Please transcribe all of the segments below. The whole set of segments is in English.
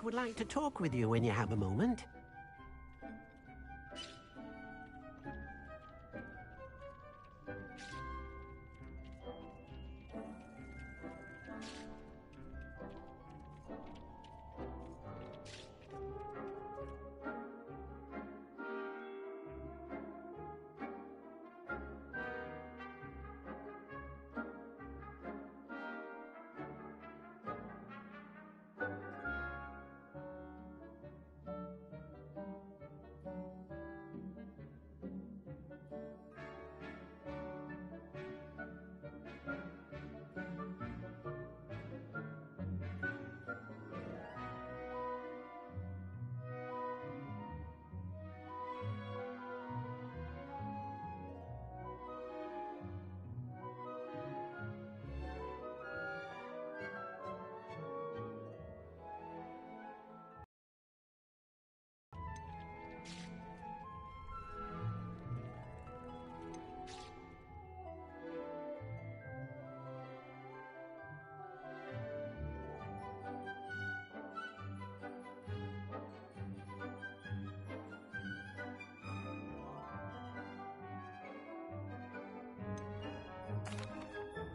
would like to talk with you when you have a moment.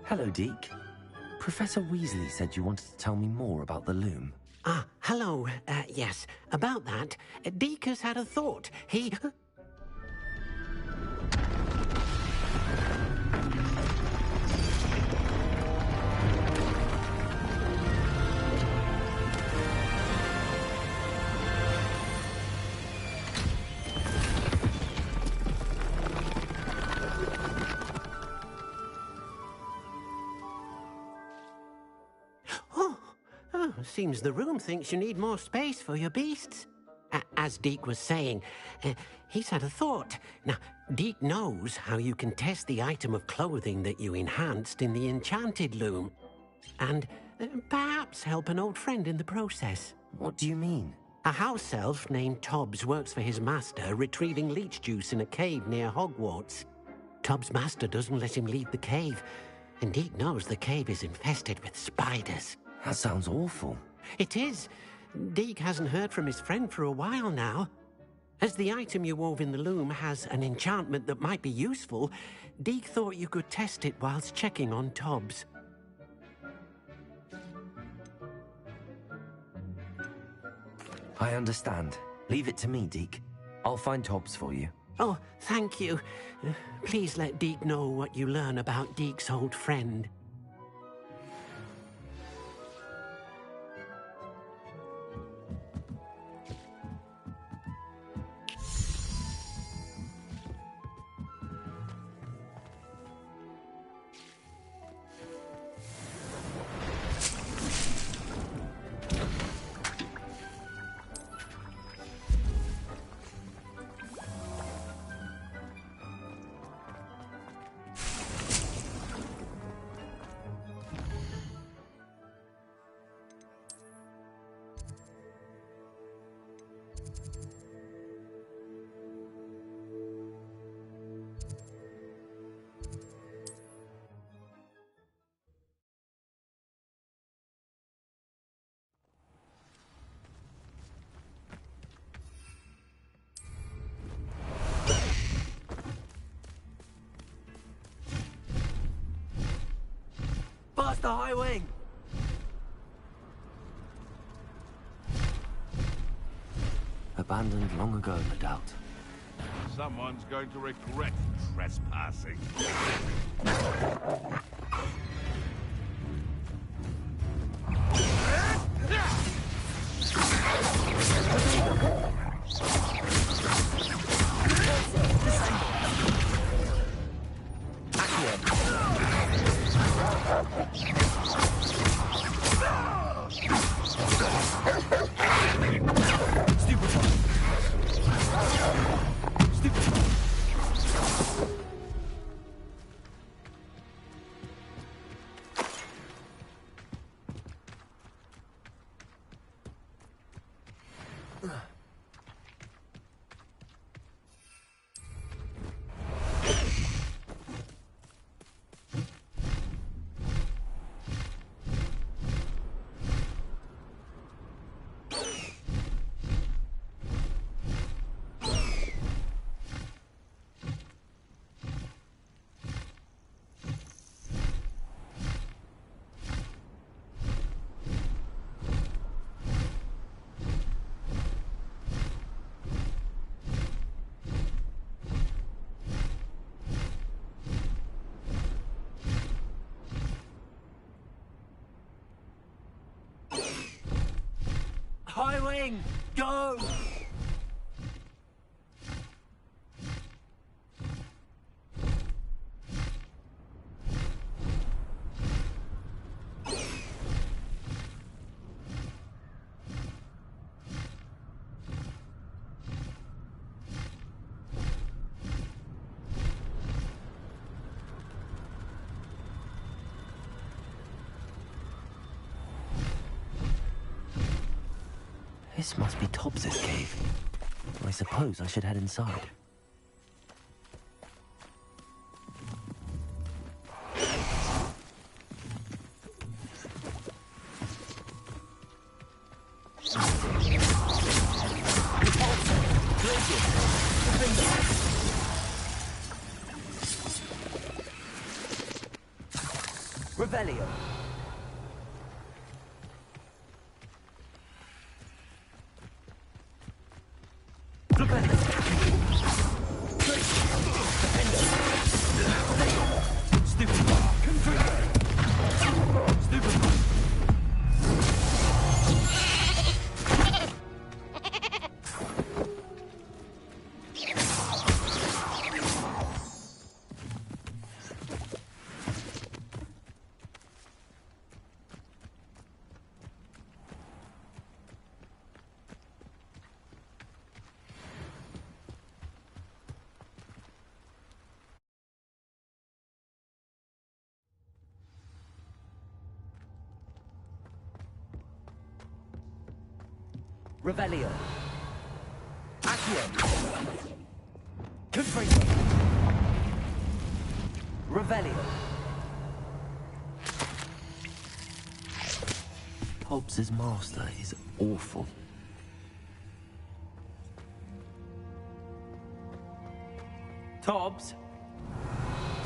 Hello, Deke. Professor Weasley said you wanted to tell me more about the loom. Ah, hello. Yes, about that. Deke has had a thought. He... Seems the room thinks you need more space for your beasts. As Deke was saying, he's had a thought. Now, Deke knows how you can test the item of clothing that you enhanced in the enchanted loom. And perhaps help an old friend in the process. What do you mean? A house elf named Tobbs works for his master, retrieving leech juice in a cave near Hogwarts. Tobbs' master doesn't let him leave the cave, and Deke knows the cave is infested with spiders. That sounds awful. It is. Deke hasn't heard from his friend for a while now. As the item you wove in the loom has an enchantment that might be useful, Deke thought you could test it whilst checking on Tobbs. I understand. Leave it to me, Deke. I'll find Tobbs for you. Oh, thank you. Please let Deke know what you learn about Deke's old friend. Past the highway! Abandoned long ago, no doubt. Someone's going to regret trespassing. my wing! Go! This must be Tobbs's cave. I suppose I should head inside. Revelio. Revelio. Accio. Confringo. Revelio. Hobbs's master is awful. Tobbs?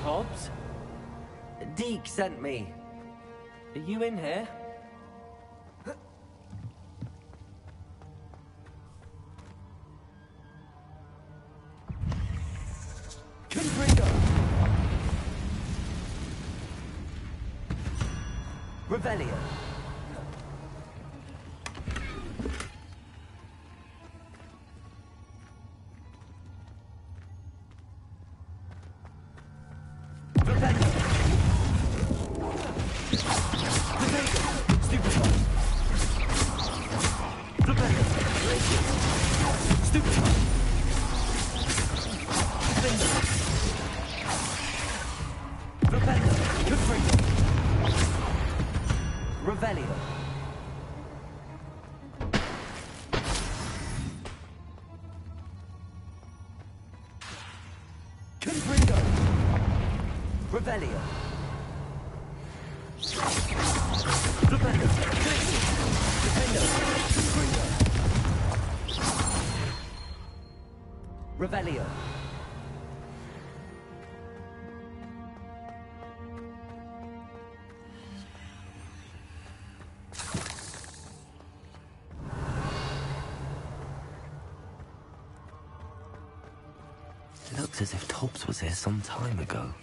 Tobbs? Deke sent me. Are you in here? Revelio. Revelio. Revelio. Looks as if Tobbs was here some time ago.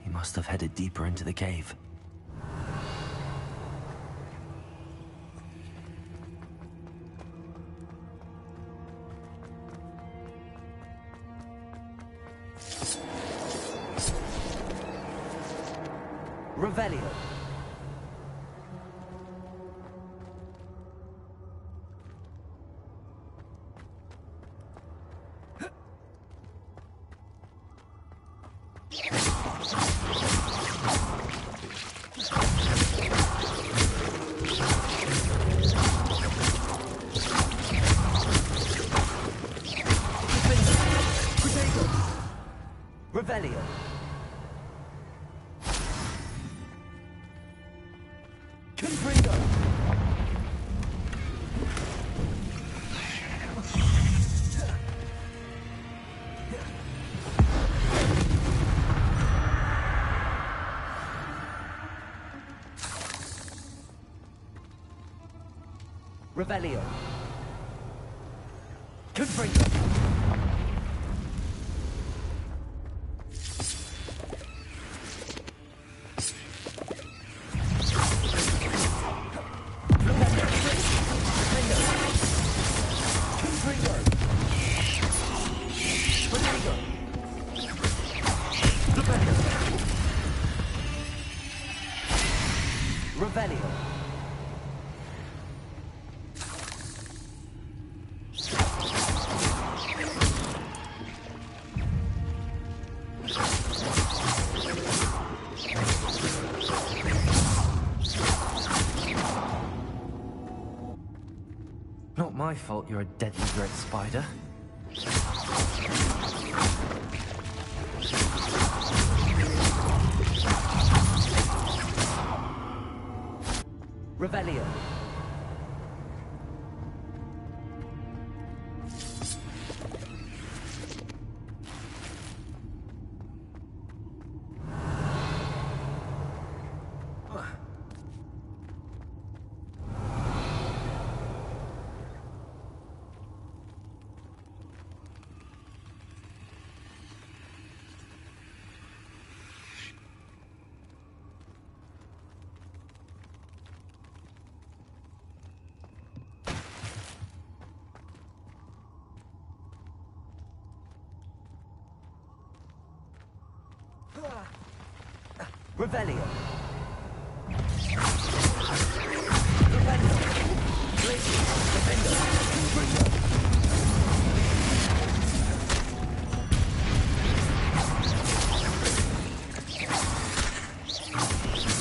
He must have headed deeper into the cave. Revelio. Revelio. Confringo. Revelio. Confringo. Revelio. Revelio. Not my fault you're a deadly dread spider. Revelio. Revelio. Revelio. Glacier. Defender. Bringo.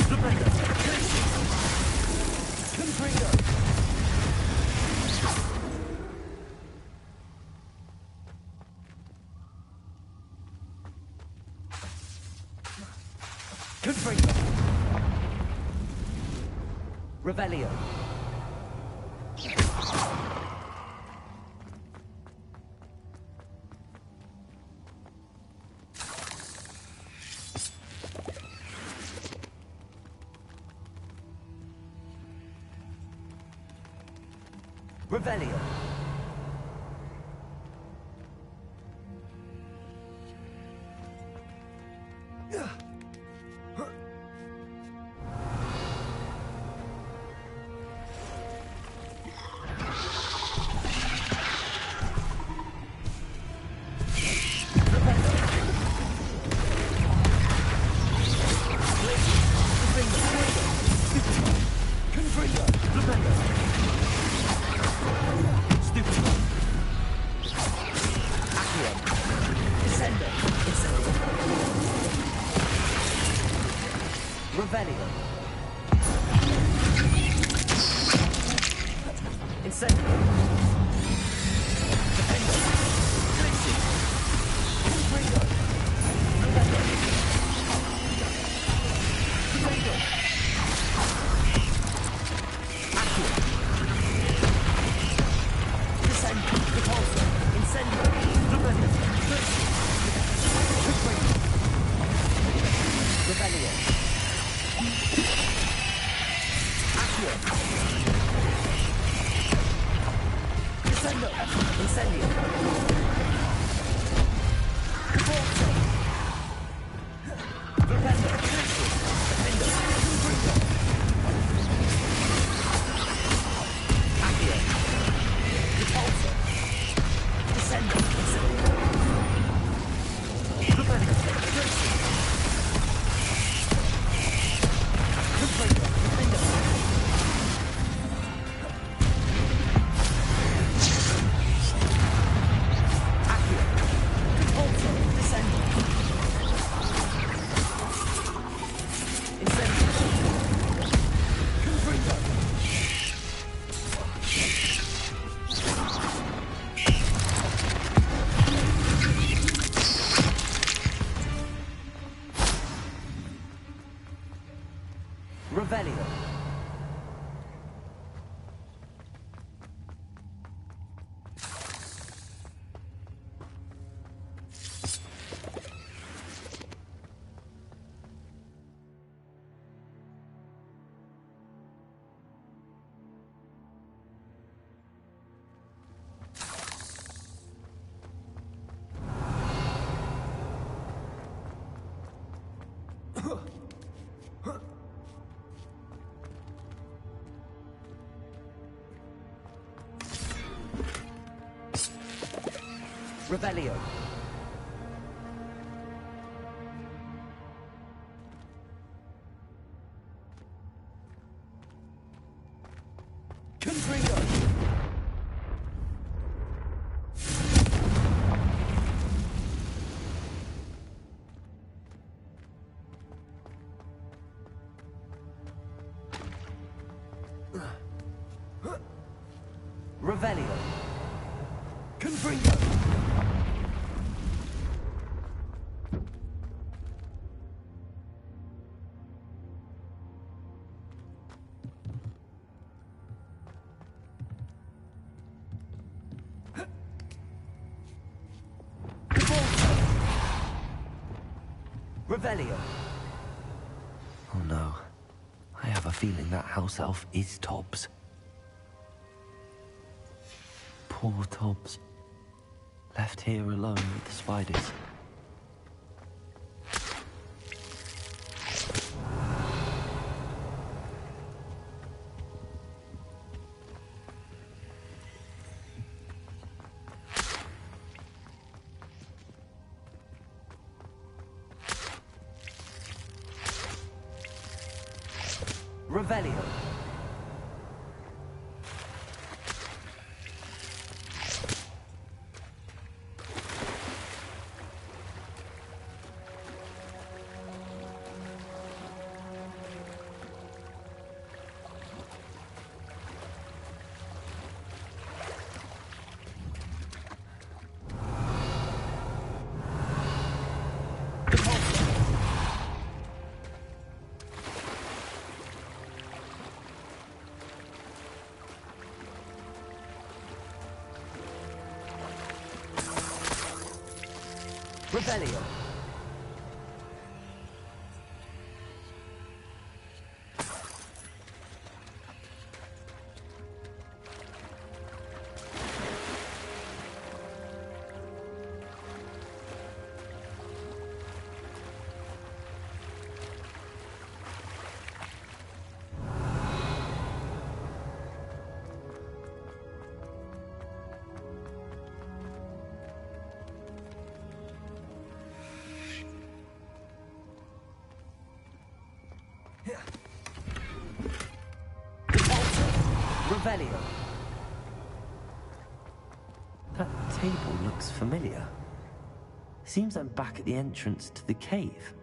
Defender. Glacier. Bringo. Confringo. Revelio. Revelio. Revelio. Incendio. Defender. Glitching. Confringo. Revelio. Confringo. Accio. Descendo. Repulsor. Incendio. Revelio. Glitching. Confringo. Revelio. Incendio. Incendio. Forza. Rependo. Rependo. Bringo. Accio. Repulsor. Descendo. Incendio. Rependo. Bringo. Rependo. Revelio. Revelio. Revelio. Oh no. I have a feeling that house elf is Tobbs. Poor Tobbs. Left here alone with the spiders. Revelio. Revelio. Revelio. That table looks familiar. Seems I'm back at the entrance to the cave.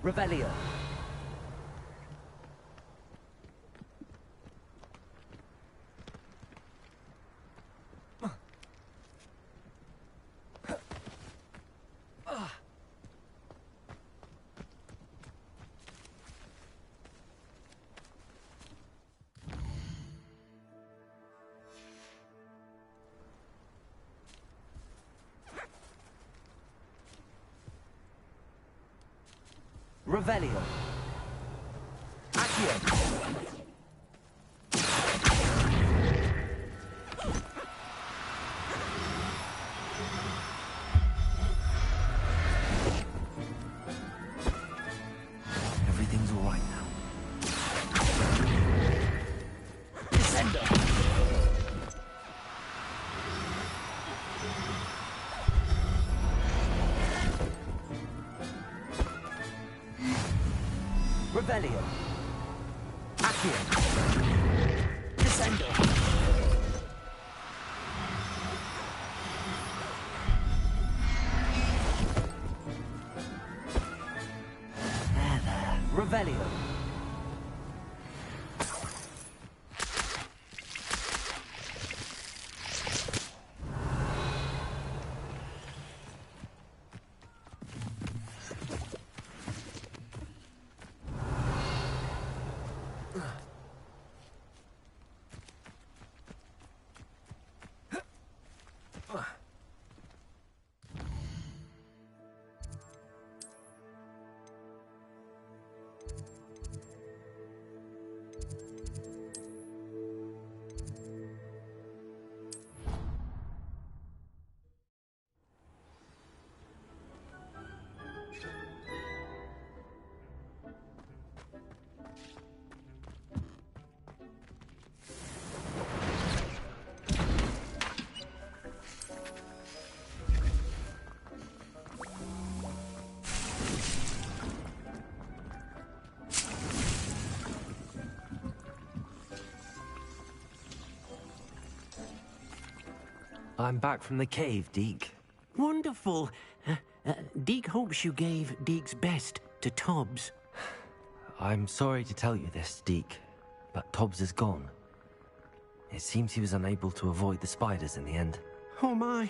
Revelio. Revelio. Accio. Everything's all right now. Descendo. Revelio. Accio. Descendo. There. Revelio. I'm back from the cave, Deke. Wonderful. Deke hopes you gave Deke's best to Tobbs. I'm sorry to tell you this, Deke, but Tobbs is gone. It seems he was unable to avoid the spiders in the end. Oh my.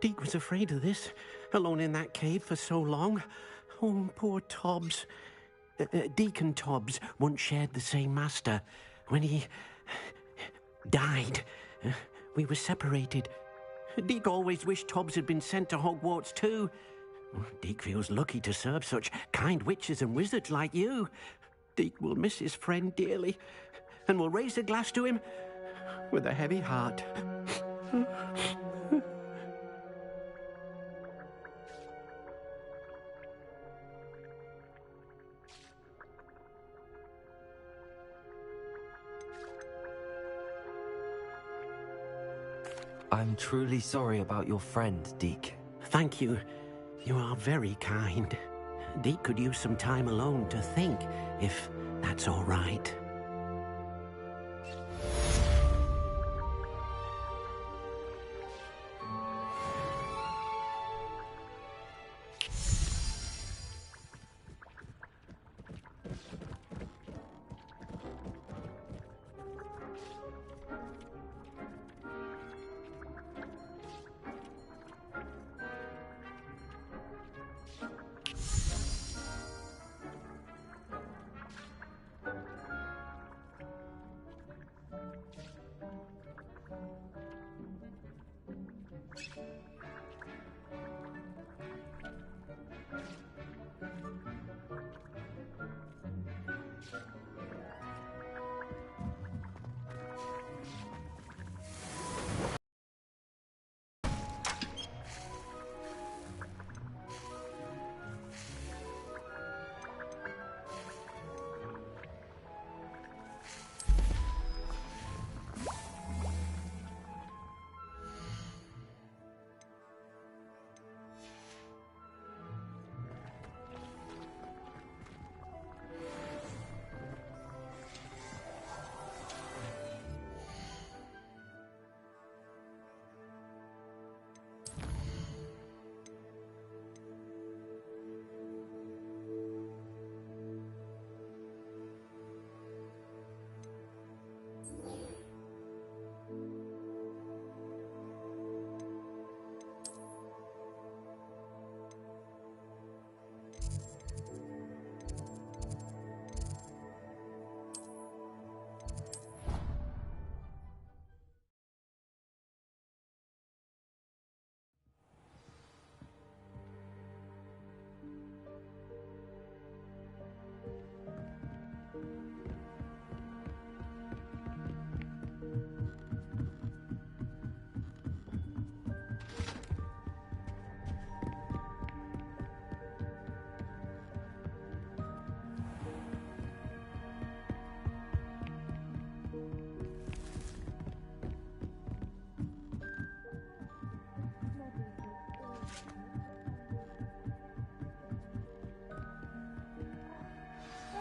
Deke was afraid of this, alone in that cave for so long. Oh, poor Tobbs. Deke and Tobbs once shared the same master. When he died, we were separated. Deke always wished Tobbs had been sent to Hogwarts too. Deke feels lucky to serve such kind witches and wizards like you. Deke will miss his friend dearly, and will raise a glass to him with a heavy heart. I'm truly sorry about your friend, Deke. Thank you. You are very kind. Deke could use some time alone to think, if that's all right.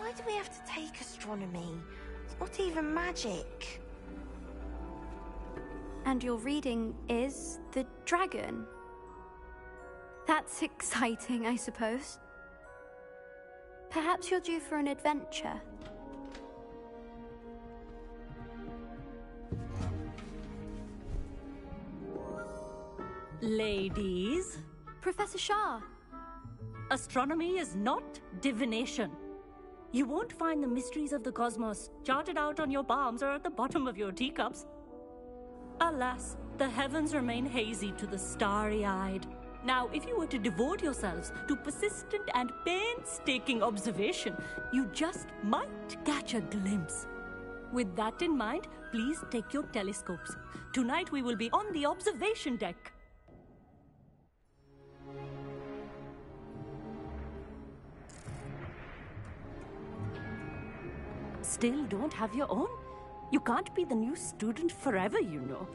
Why do we have to take astronomy? It's not even magic. And your reading is the dragon. That's exciting, I suppose. Perhaps you're due for an adventure. Ladies, Professor Shah. astronomy is not divination. You won't find the mysteries of the cosmos charted out on your palms or at the bottom of your teacups. Alas, the heavens remain hazy to the starry-eyed. Now, if you were to devote yourselves to persistent and painstaking observation, you just might catch a glimpse. With that in mind, please take your telescopes. Tonight we will be on the observation deck. Still don't have your own? You can't be the new student forever, you know.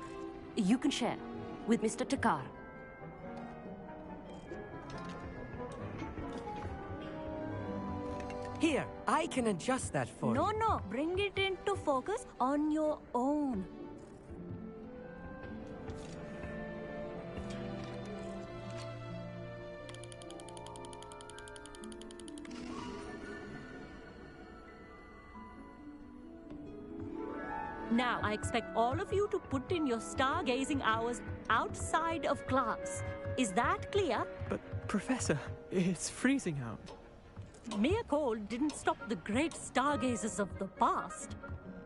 You can share with Mr. Takar. Here, I can adjust that for you. No, bring it into focus on your own. Now, I expect all of you to put in your stargazing hours outside of class. Is that clear? But, Professor, it's freezing out. Mere cold didn't stop the great stargazers of the past.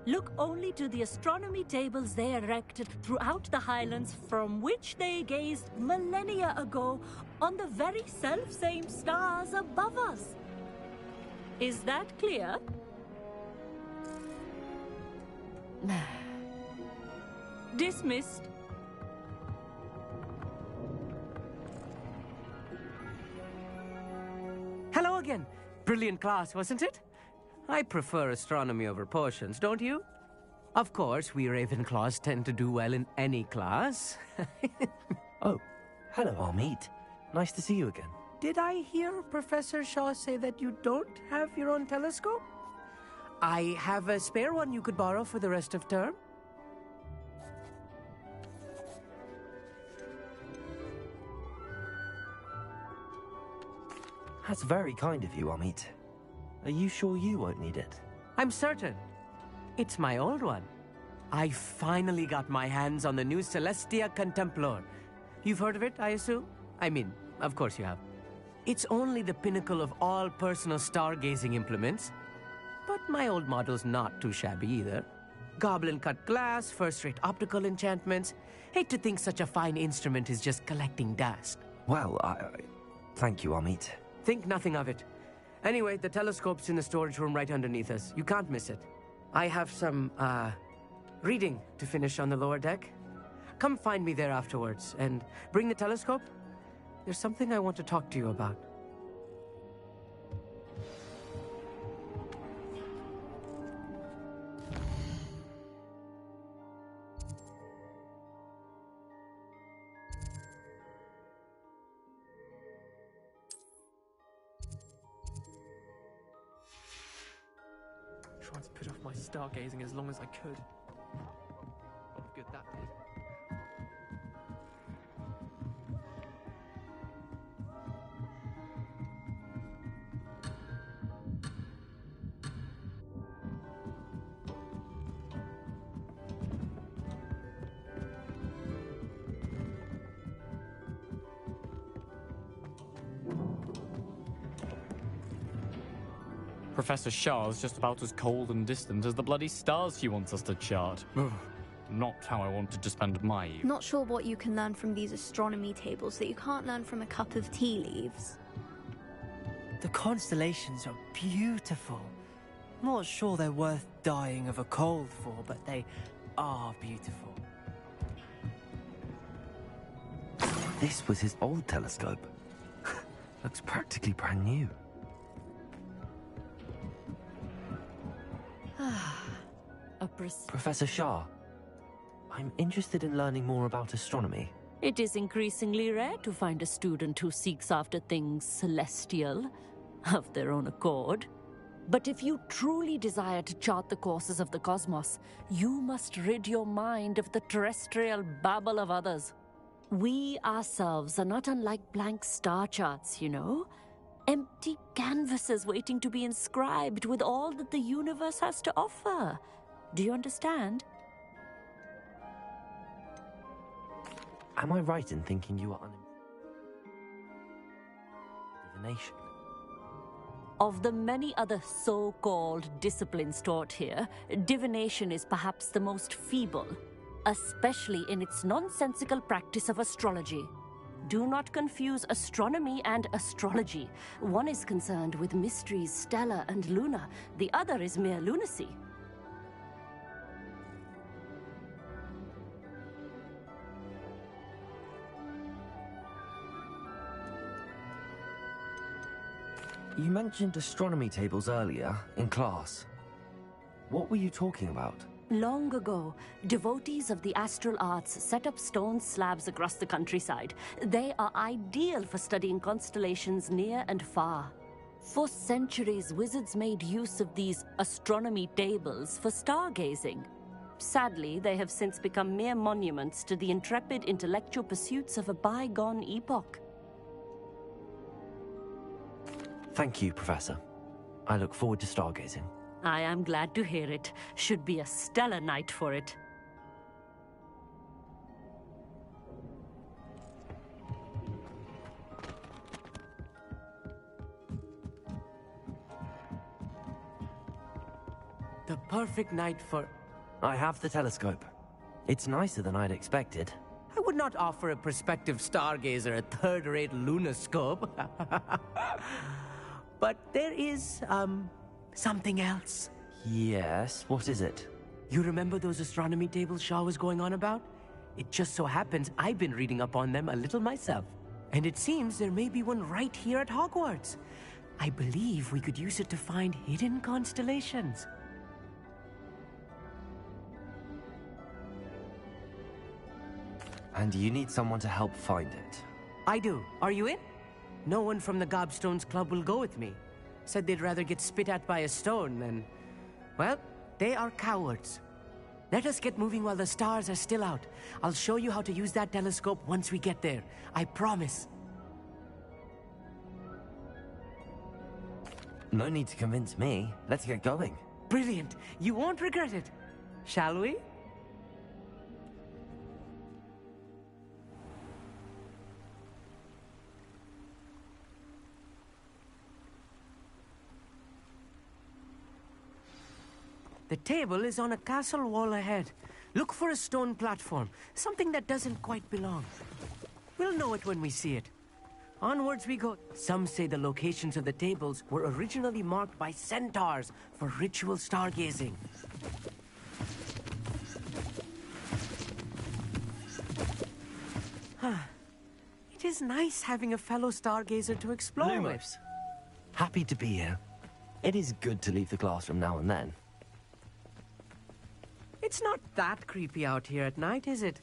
Look only to the astronomy tables they erected throughout the Highlands from which they gazed millennia ago on the very self-same stars above us. Is that clear? Dismissed. Hello again. Brilliant class, wasn't it? I prefer astronomy over potions, don't you? Of course, we Ravenclaws tend to do well in any class. Oh, hello, Amit. Nice to see you again. Did I hear Professor Shaw say that you don't have your own telescope? I have a spare one you could borrow for the rest of term. That's very kind of you, Amit. Are you sure you won't need it? I'm certain. It's my old one. I finally got my hands on the new Celestia Contemplar. You've heard of it, I assume? I mean, of course you have. It's only the pinnacle of all personal stargazing implements. But my old model's not too shabby either. Goblin-cut glass, first-rate optical enchantments. Hate to think such a fine instrument is just collecting dust. Well, thank you, Amit. Think nothing of it. Anyway, the telescope's in the storage room right underneath us. You can't miss it. I have some, reading to finish on the lower deck. Come find me there afterwards, and bring the telescope. There's something I want to talk to you about. Tried to put off my stargazing as long as I could. What good that did. Professor Shah's just about as cold and distant as the bloody stars she wants us to chart. Ugh, not how I wanted to spend my evening. Not sure what you can learn from these astronomy tables that you can't learn from a cup of tea leaves. The constellations are beautiful. Not sure they're worth dying of a cold for, but they are beautiful. This was his old telescope. Looks practically brand new. Professor Shah, I'm interested in learning more about astronomy. It is increasingly rare to find a student who seeks after things celestial, of their own accord. But if you truly desire to chart the courses of the cosmos, you must rid your mind of the terrestrial babble of others. We ourselves are not unlike blank star charts, you know? Empty canvases waiting to be inscribed with all that the universe has to offer. Do you understand? Am I right in thinking you are divination? Of the many other so-called disciplines taught here, divination is perhaps the most feeble, especially in its nonsensical practice of astrology. Do not confuse astronomy and astrology. One is concerned with mysteries stellar and lunar, the other is mere lunacy. You mentioned astronomy tables earlier, in class. What were you talking about? Long ago, devotees of the astral arts set up stone slabs across the countryside. They are ideal for studying constellations near and far. For centuries, wizards made use of these astronomy tables for stargazing. Sadly, they have since become mere monuments to the intrepid intellectual pursuits of a bygone epoch. Thank you, Professor. I look forward to stargazing. I am glad to hear it. Should be a stellar night for it. The perfect night for... I have the telescope. It's nicer than I'd expected. I would not offer a prospective stargazer a third-rate lunoscope. But there is, something else. Yes, what is it? You remember those astronomy tables Shaw was going on about? It just so happens I've been reading up on them a little myself. And it seems there may be one right here at Hogwarts. I believe we could use it to find hidden constellations. And you need someone to help find it. I do. Are you in? No one from the Gobstones Club will go with me. Said they'd rather get spit at by a stone than... Well, they are cowards. Let us get moving while the stars are still out. I'll show you how to use that telescope once we get there. I promise. No need to convince me. Let's get going. Brilliant. You won't regret it. Shall we? The table is on a castle wall ahead. Look for a stone platform, something that doesn't quite belong. We'll know it when we see it. Onwards we go. Some say the locations of the tables were originally marked by centaurs for ritual stargazing. It is nice having a fellow stargazer to explore with. Happy to be here. It is good to leave the classroom now and then. It's not that creepy out here at night, is it?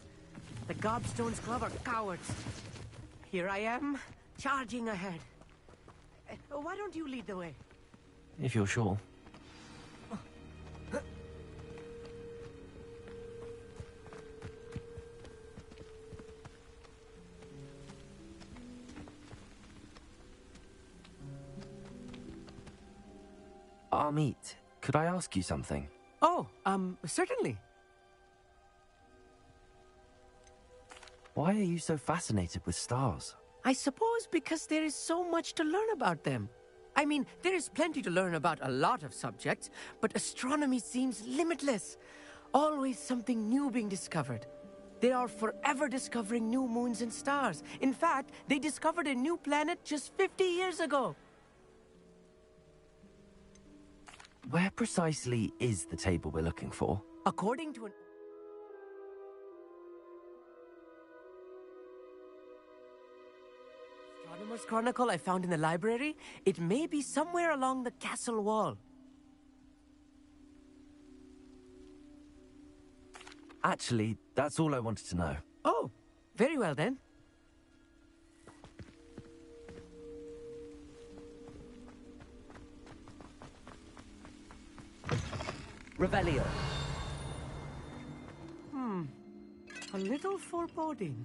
The Gobstones Club are cowards. Here I am, charging ahead. Why don't you lead the way? If you're sure. Amit, could I ask you something? Oh, certainly. Why are you so fascinated with stars? I suppose because there is so much to learn about them. I mean, there is plenty to learn about a lot of subjects, but astronomy seems limitless. Always something new being discovered. They are forever discovering new moons and stars. In fact, they discovered a new planet just 50 years ago. Where precisely is the table we're looking for? According to an... Astronomer's Chronicle I found in the library, it may be somewhere along the castle wall. Actually, that's all I wanted to know. Oh, very well then. Revelio. A little foreboding.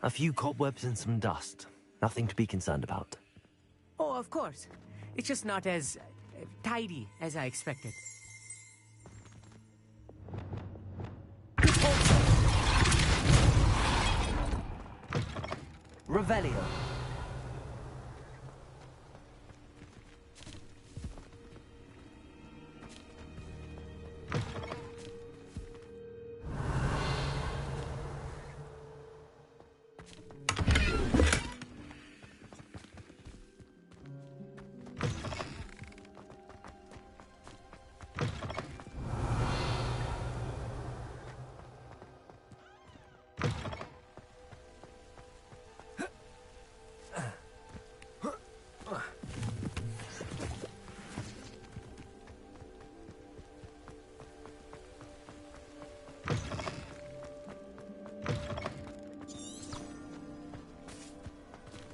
A few cobwebs and some dust. Nothing to be concerned about. Oh, of course. It's just not as tidy as I expected. Revelio.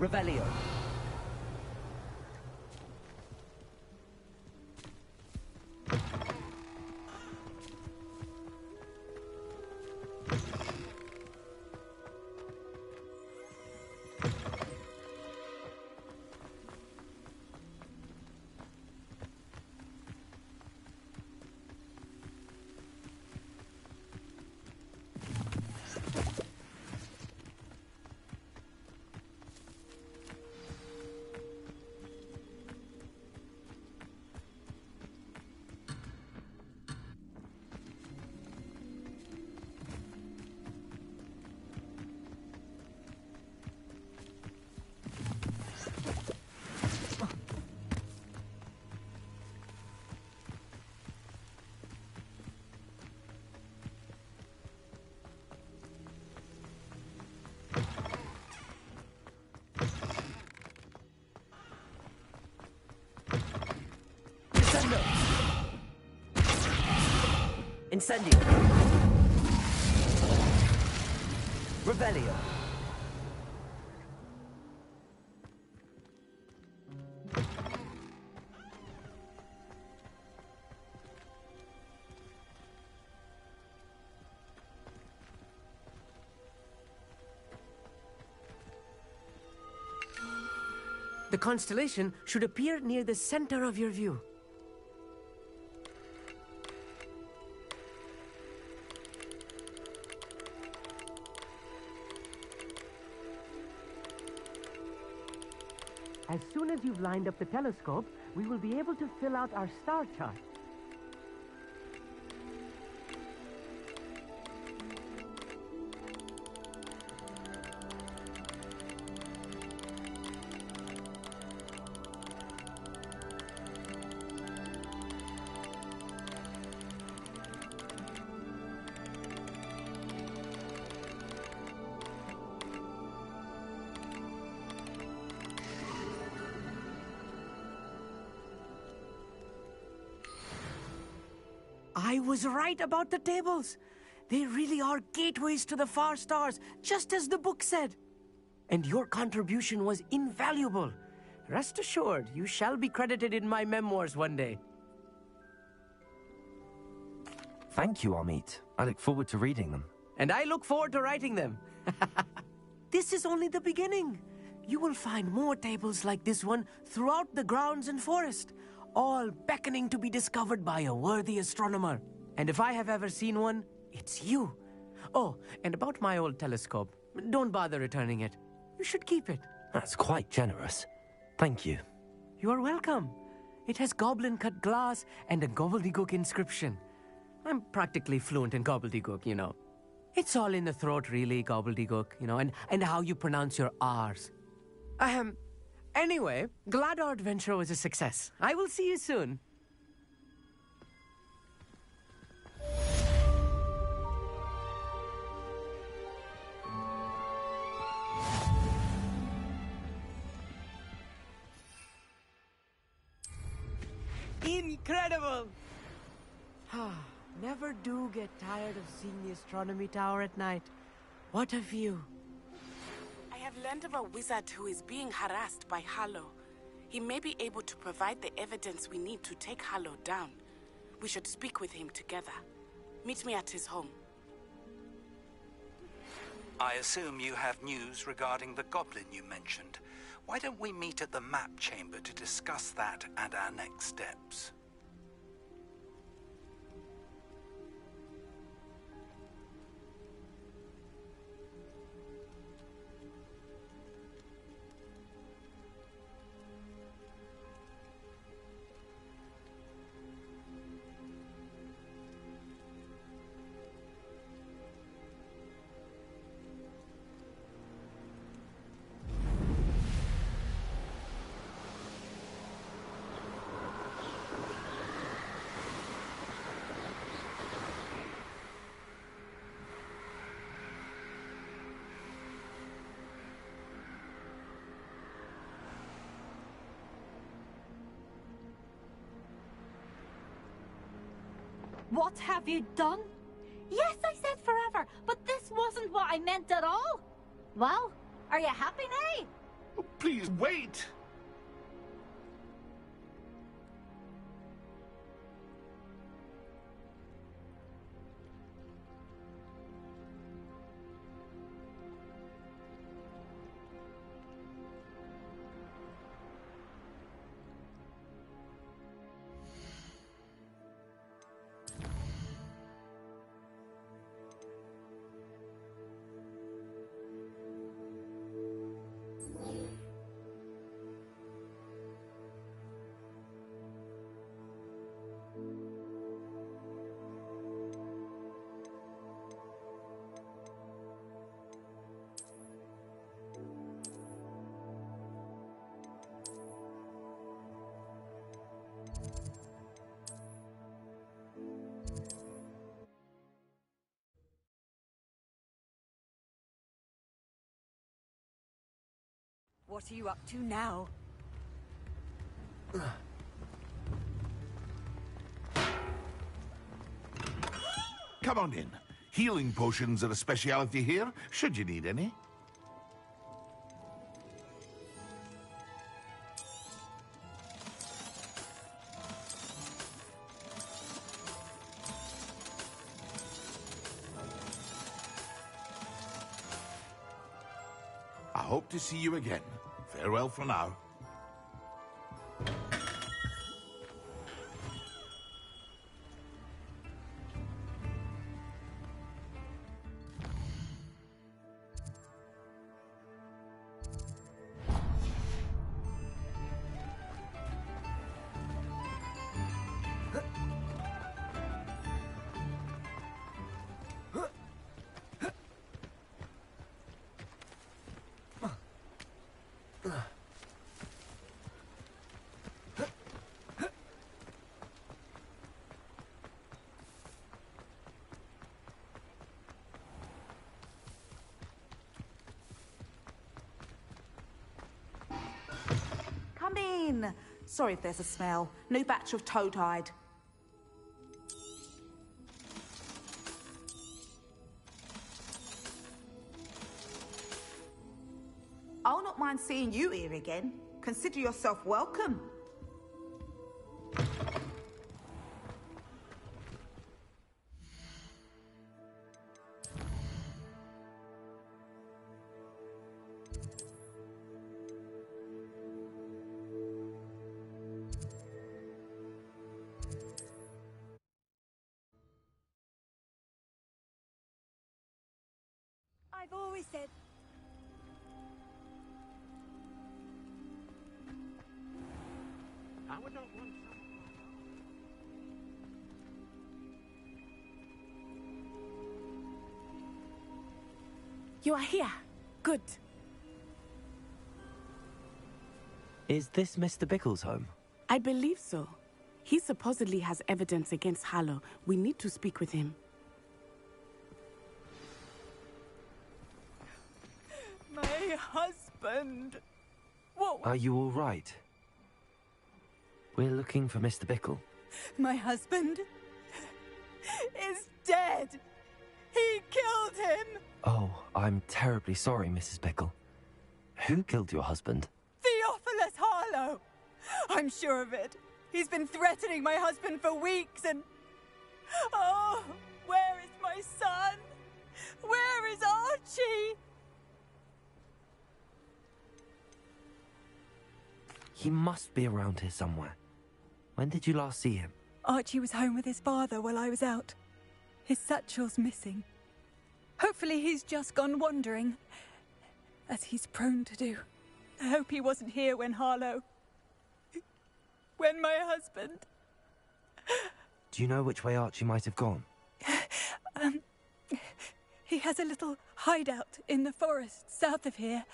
Revelio. Incendio. Revelio. The constellation should appear near the center of your view. As soon as you've lined up the telescope, we will be able to fill out our star chart. I was right about the tables. They really are gateways to the far stars, just as the book said. And your contribution was invaluable. Rest assured, you shall be credited in my memoirs one day. Thank you, Amit. I look forward to reading them. And I look forward to writing them. This is only the beginning. You will find more tables like this one throughout the grounds and forest, all beckoning to be discovered by a worthy astronomer. And if I have ever seen one, it's you. Oh, and about my old telescope, don't bother returning it. You should keep it. That's quite generous. Thank you. You are welcome. It has goblin-cut glass and a gobbledygook inscription. I'm practically fluent in gobbledygook, you know. It's all in the throat, really, gobbledygook, you know, and how you pronounce your R's. Anyway, glad our adventure was a success. I will see you soon. Incredible! Never do get tired of seeing the astronomy tower at night. What a view. I have learned of a wizard who is being harassed by Harlow. He may be able to provide the evidence we need to take Harlow down. We should speak with him together. Meet me at his home. I assume you have news regarding the goblin you mentioned. Why don't we meet at the map chamber to discuss that and our next steps? What have you done? Yes, I said forever, but this wasn't what I meant at all. Well, are you happy now? Oh, please wait! What are you up to now? Come on in. Healing potions are a speciality here, should you need any. I hope to see you again. Farewell for now. Come in. Sorry if there's a smell. New batch of toad-hide. I'll not mind seeing you here again. Consider yourself welcome. I've always said... I would not want You are here. Good. Is this Mr. Bickle's home? I believe so. He supposedly has evidence against Harlow. We need to speak with him. My husband! What? Are you all right? We're looking for Mr. Bickle. My husband is dead! He killed him! Oh, I'm terribly sorry, Mrs. Bickle. Who killed your husband? Theophilus Harlow! I'm sure of it. He's been threatening my husband for weeks and... Oh, where is my son? Where is Archie? He must be around here somewhere. When did you last see him? Archie was home with his father while I was out. His satchel's missing. Hopefully he's just gone wandering, as he's prone to do. I hope he wasn't here when Harlow... when my husband... Do you know which way Archie might have gone? He has a little hideout in the forest south of here.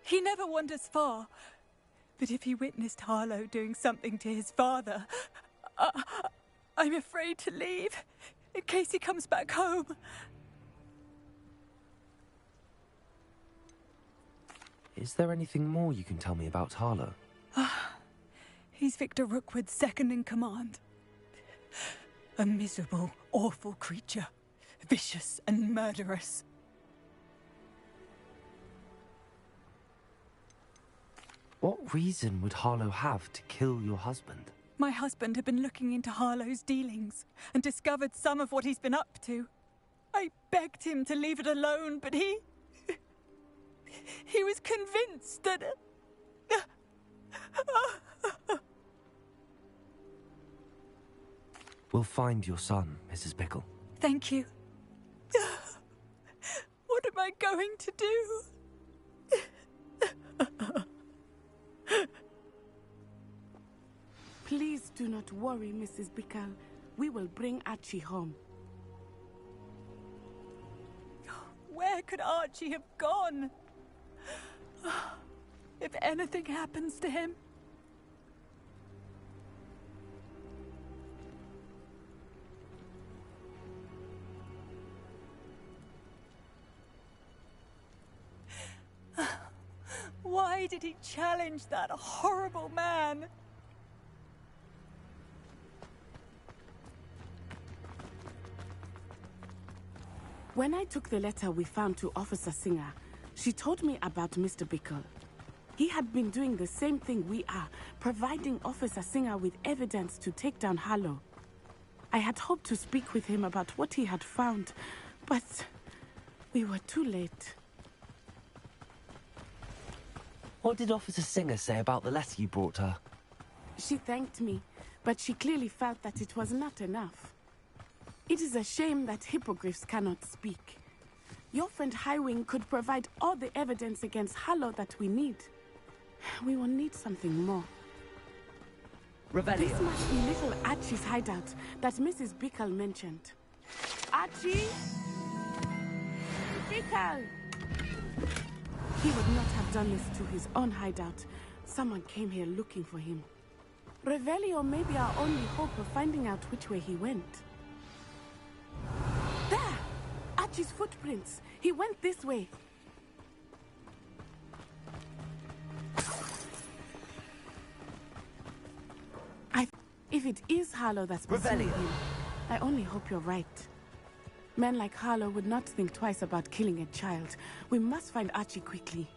He never wanders far. But if he witnessed Harlow doing something to his father, I'm afraid to leave, in case he comes back home. Is there anything more you can tell me about Harlow? He's Victor Rookwood's second in command. A miserable, awful creature. Vicious and murderous. What reason would Harlow have to kill your husband? My husband had been looking into Harlow's dealings and discovered some of what he's been up to. I begged him to leave it alone, but he was convinced that... We'll find your son, Mrs. Bickle. Thank you. What am I going to do? Please do not worry, Mrs. Bickle. We will bring Archie home. Where could Archie have gone? If anything happens to him... Why did he challenge that horrible man? When I took the letter we found to Officer Singer, she told me about Mr. Bickle. He had been doing the same thing we are, providing Officer Singer with evidence to take down Harlow. I had hoped to speak with him about what he had found, but we were too late. What did Officer Singer say about the letter you brought her? She thanked me, but she clearly felt that it was not enough. It is a shame that hippogriffs cannot speak. Your friend Highwing could provide all the evidence against Harlow that we need. We will need something more. Revelio. This must be little Archie's hideout that Mrs. Bickle mentioned. Archie? Bickle! He would not have done this to his own hideout. Someone came here looking for him. Revelio may be our only hope of finding out which way he went. There! Archie's footprints. He went this way. If it is Harlow that's pursuing him, I only hope you're right. Men like Harlow would not think twice about killing a child. We must find Archie quickly.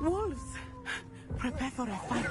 Wolves! Prepare for a fight.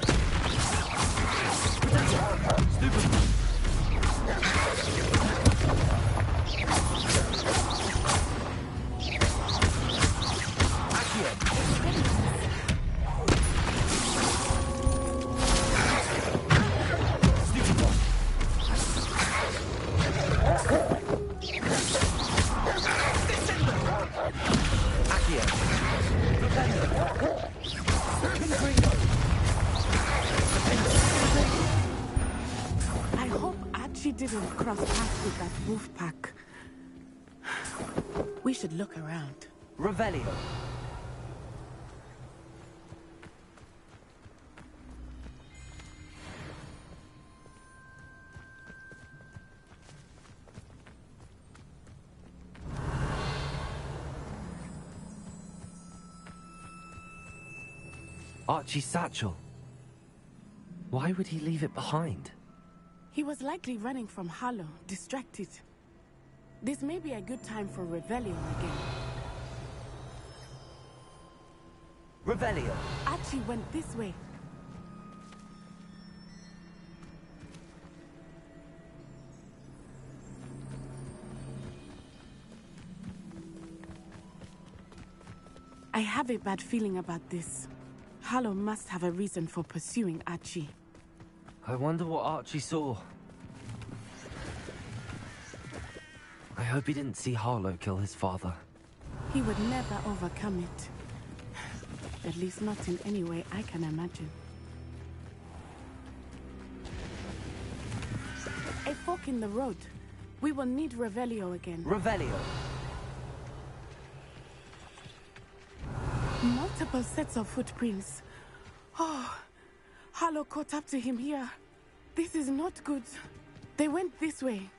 I hope Archie didn't cross paths with that wolf pack. We should look around. Revelio. Archie's satchel. Why would he leave it behind? He was likely running from Harlow, distracted. This may be a good time for Revelio again. Revelio. Archie went this way. I have a bad feeling about this. Harlow must have a reason for pursuing Archie. I wonder what Archie saw. I hope he didn't see Harlow kill his father. He would never overcome it. At least not in any way I can imagine. A fork in the road. We will need Revelio again. Revelio. Multiple sets of footprints. Oh, Harlow caught up to him here. This is not good. They went this way.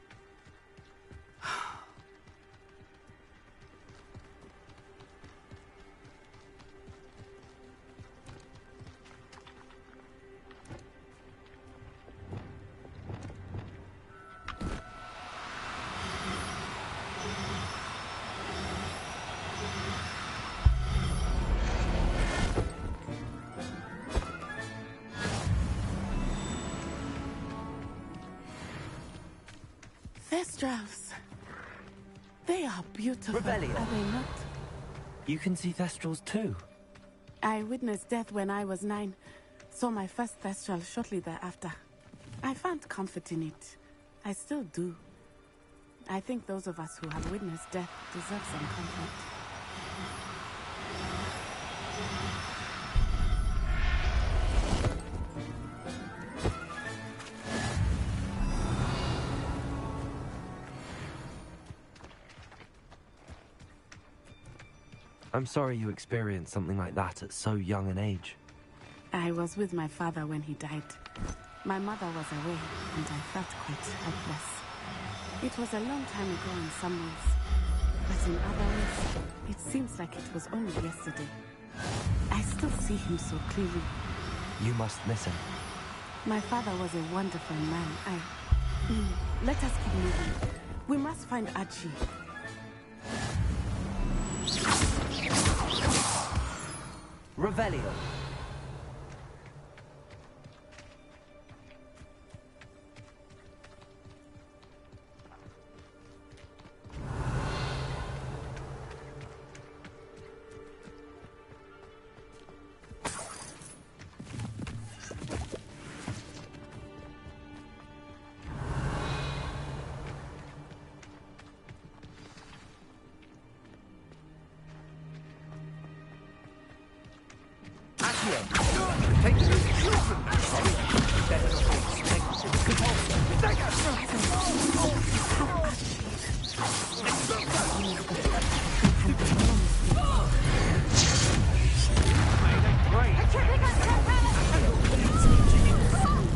Thestrals. They are beautiful, Revelio. are they not? You can see Thestrals too. I witnessed death when I was 9. Saw my first Thestral shortly thereafter. I found comfort in it. I still do. I think those of us who have witnessed death deserve some comfort. I'm sorry you experienced something like that at so young an age. I was with my father when he died. My mother was away, and I felt quite helpless. It was a long time ago in some ways, but in other ways, it seems like it was only yesterday. I still see him so clearly. You must miss him. My father was a wonderful man. Let us keep moving. We must find Archie. Revelio.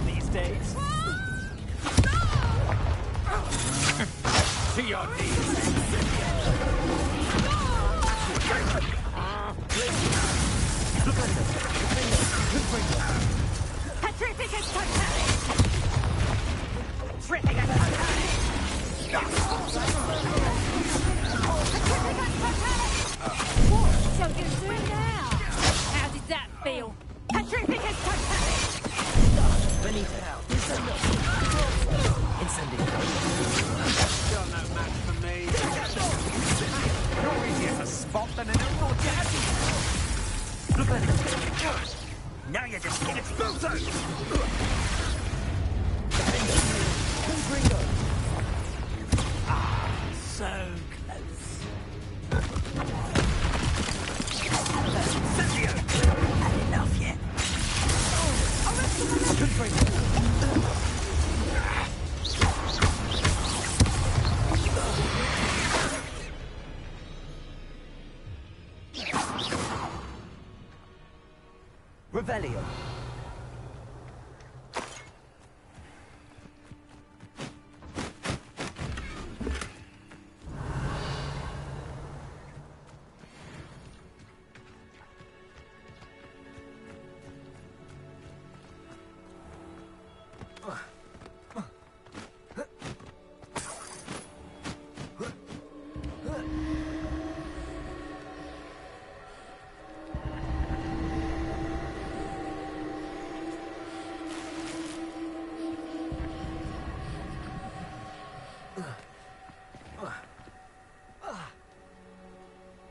These days. To your Petrificus totalis! Petrificus totalis! Petrificus totalis! What shall you do now? How did that feel? Petrificus totalis! Benita. Incendio. Still no match for me. You're easier to spot than an L4 jazzy. Now you're just getting explosive! Ah, so close. Incendio! Had enough yet? Revelio.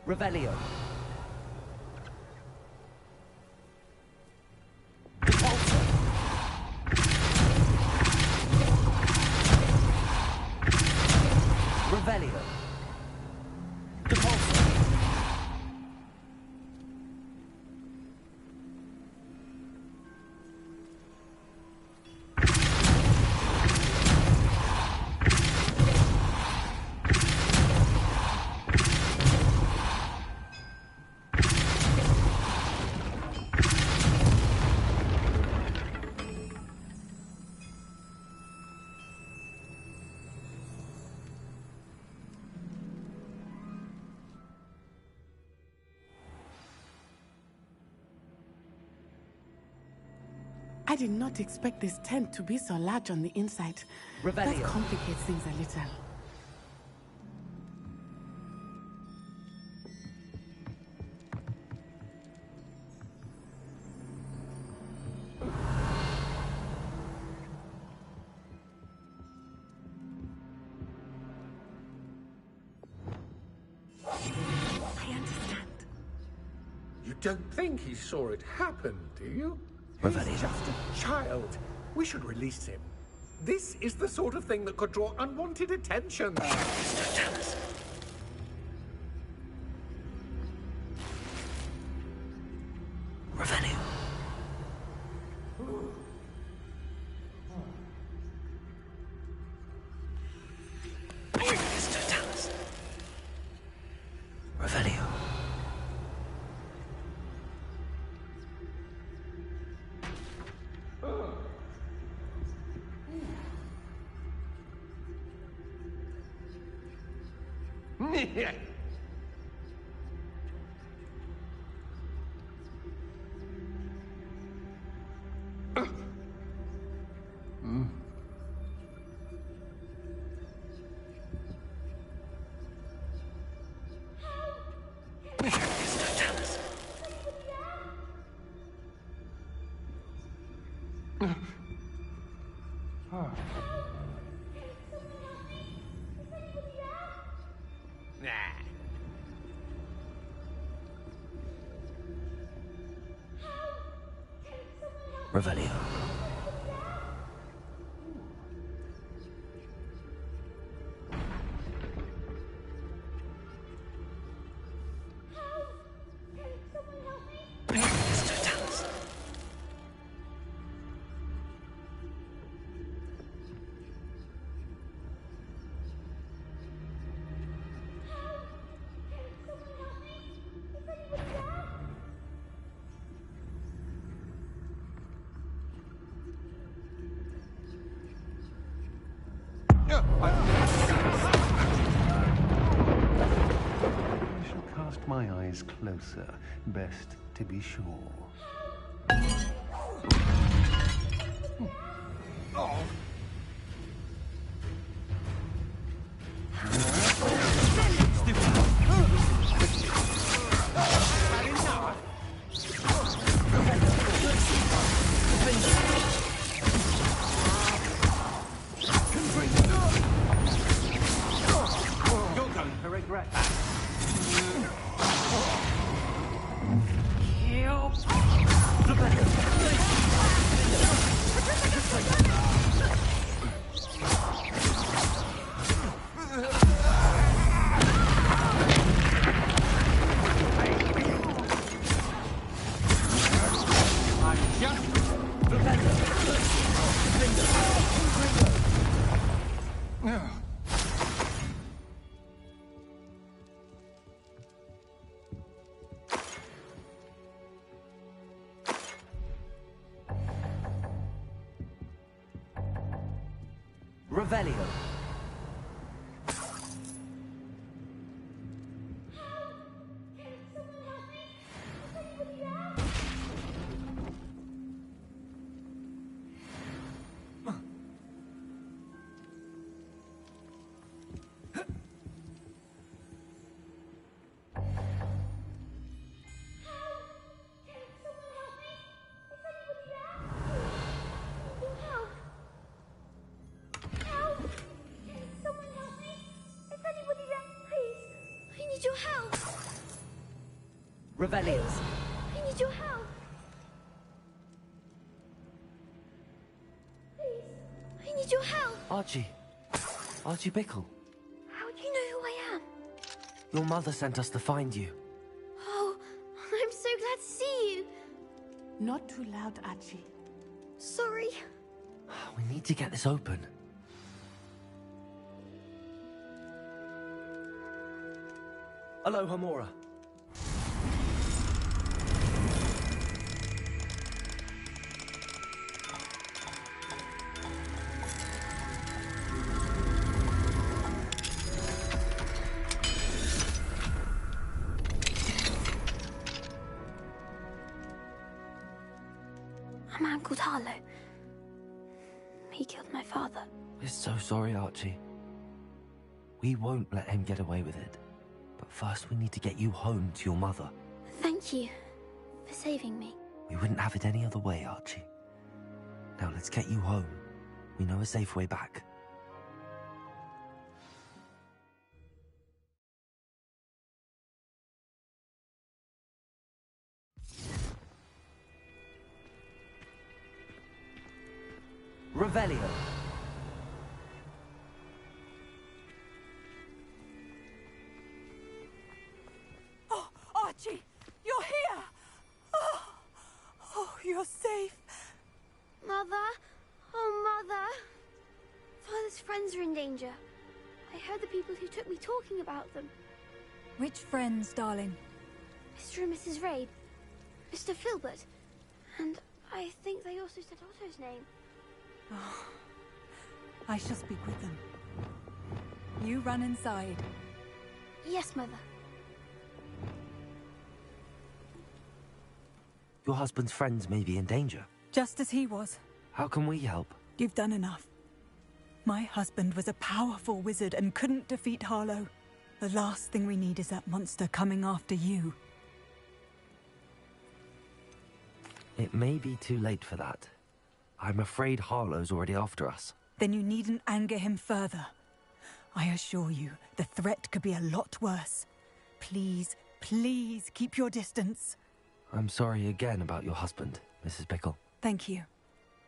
Revelio. Revelio. I did not expect this tent to be so large on the inside. Revelio. That complicates things a little. I understand. You don't think he saw it happen, do you? Revelio. He's just a child. We should release him. This is the sort of thing that could draw unwanted attention. Revelio. Revelio. Revelio. I shall cast my eyes closer, best to be sure. Oh. You're going to regret that. Revelio. Your help! Revelio. I need your help! Please, I need your help! Archie. Archie Bickle. How do you know who I am? Your mother sent us to find you. Oh, I'm so glad to see you! Not too loud, Archie. Sorry. We need to get this open. Aloha Mora. A man called Harlow. He killed my father. We're so sorry, Archie. We won't let him get away with it. But first we need to get you home to your mother. Thank you for saving me. We wouldn't have it any other way, Archie. Now let's get you home. We know a safe way back. Revelio. Oh, Archie, you're here! Oh, you're safe. Mother? Oh, Mother! Father's friends are in danger. I heard the people who took me talking about them. Which friends, darling? Mr. and Mrs. Rabe, Mr. Filbert, and I think they also said Otto's name. Oh, I shall speak with them. You run inside. Yes, Mother. Your husband's friends may be in danger. Just as he was. How can we help? You've done enough. My husband was a powerful wizard and couldn't defeat Harlow. The last thing we need is that monster coming after you. It may be too late for that. I'm afraid Harlow's already after us. Then you needn't anger him further. I assure you, the threat could be a lot worse. Please, please keep your distance. I'm sorry again about your husband, Mrs. Pickle. Thank you.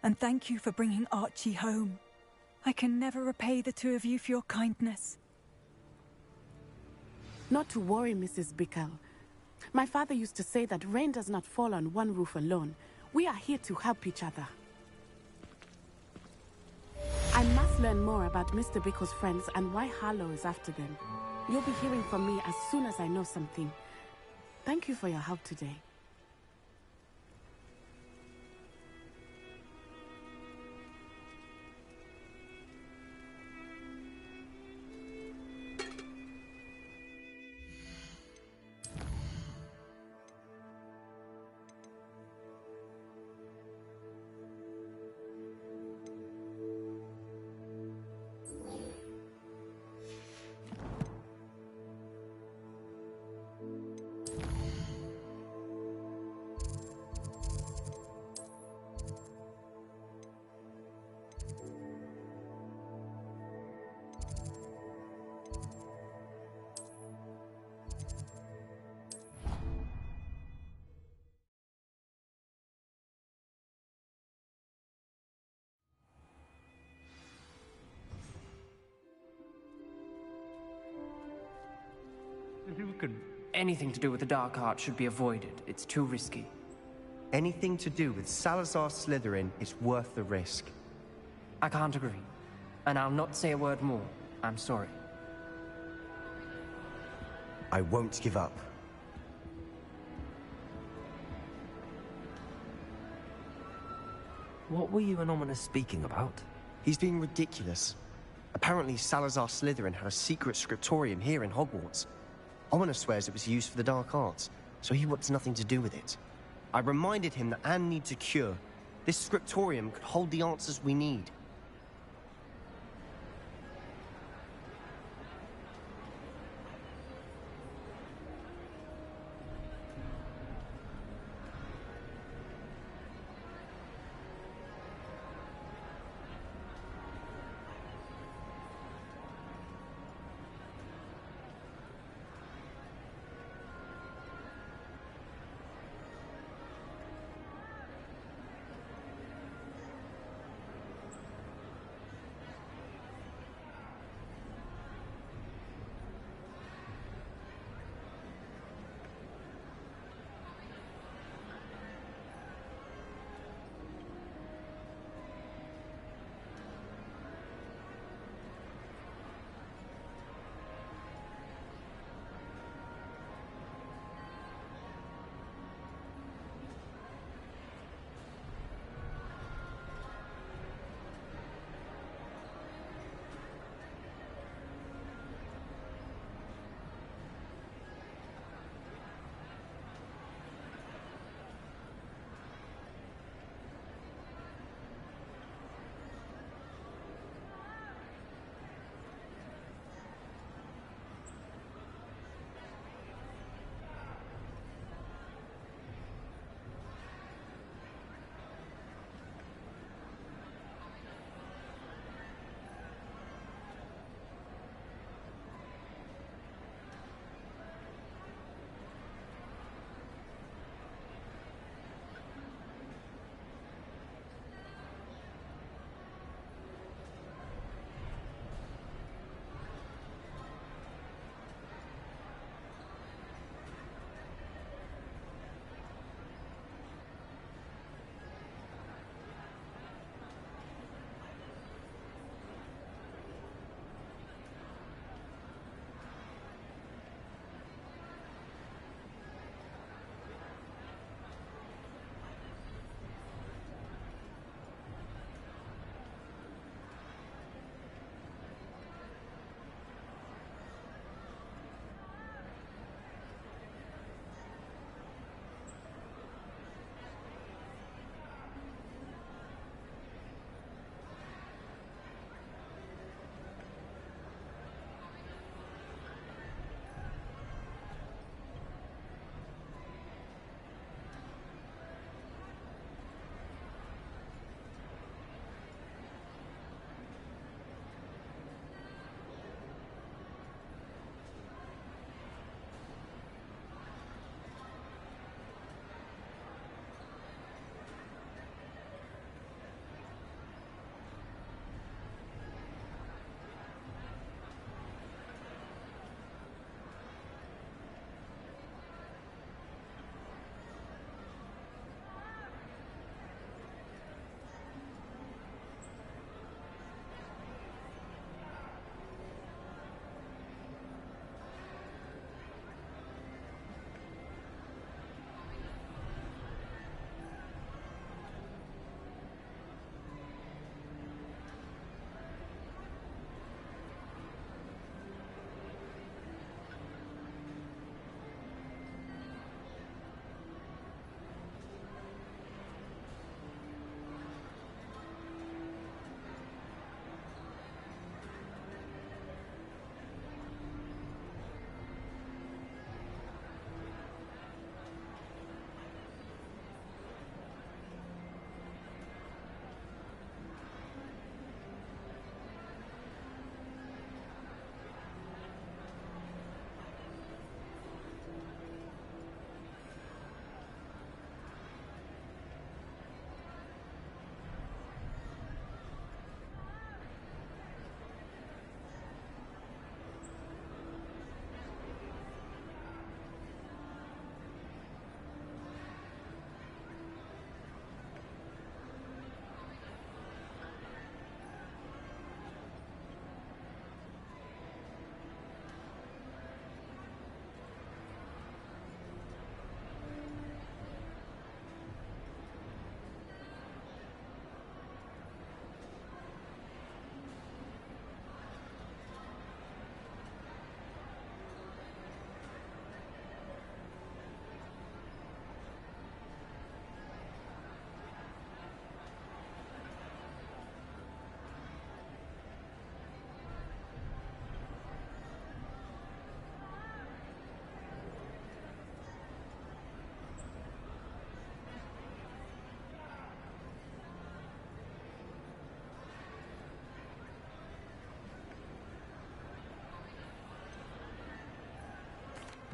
And thank you for bringing Archie home. I can never repay the two of you for your kindness. Not to worry, Mrs. Bickle. My father used to say that rain does not fall on one roof alone. We are here to help each other. I must learn more about Mr. Bickle's friends and why Harlow is after them. You'll be hearing from me as soon as I know something. Thank you for your help today. Anything to do with the dark art should be avoided. It's too risky. Anything to do with Salazar Slytherin is worth the risk. I can't agree. And I'll not say a word more. I'm sorry. I won't give up. What were you and Ominous speaking about? He's being ridiculous. Apparently Salazar Slytherin had a secret scriptorium here in Hogwarts. Ominous swears it was used for the dark arts, so he wants nothing to do with it. I reminded him that Anne needs a cure. This scriptorium could hold the answers we need.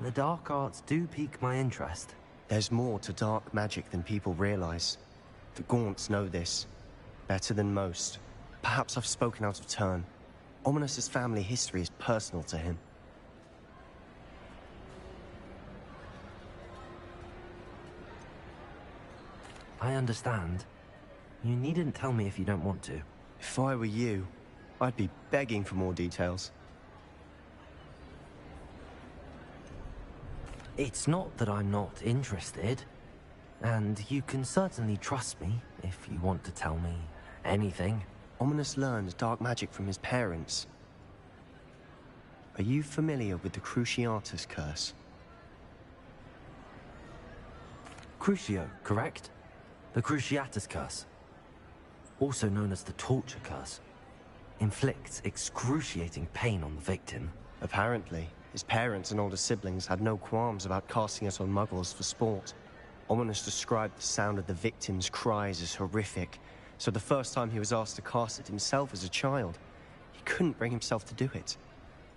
The dark arts do pique my interest. There's more to dark magic than people realize. The Gaunts know this. Better than most. Perhaps I've spoken out of turn. Ominous's family history is personal to him. I understand. You needn't tell me if you don't want to. If I were you, I'd be begging for more details. It's not that I'm not interested. And you can certainly trust me if you want to tell me anything. Ominous learned dark magic from his parents. Are you familiar with the Cruciatus curse? Crucio, correct? The Cruciatus curse. Also known as the torture curse. Inflicts excruciating pain on the victim. Apparently, his parents and older siblings had no qualms about casting it on muggles for sport. Ominous described the sound of the victim's cries as horrific, so the first time he was asked to cast it himself as a child, he couldn't bring himself to do it.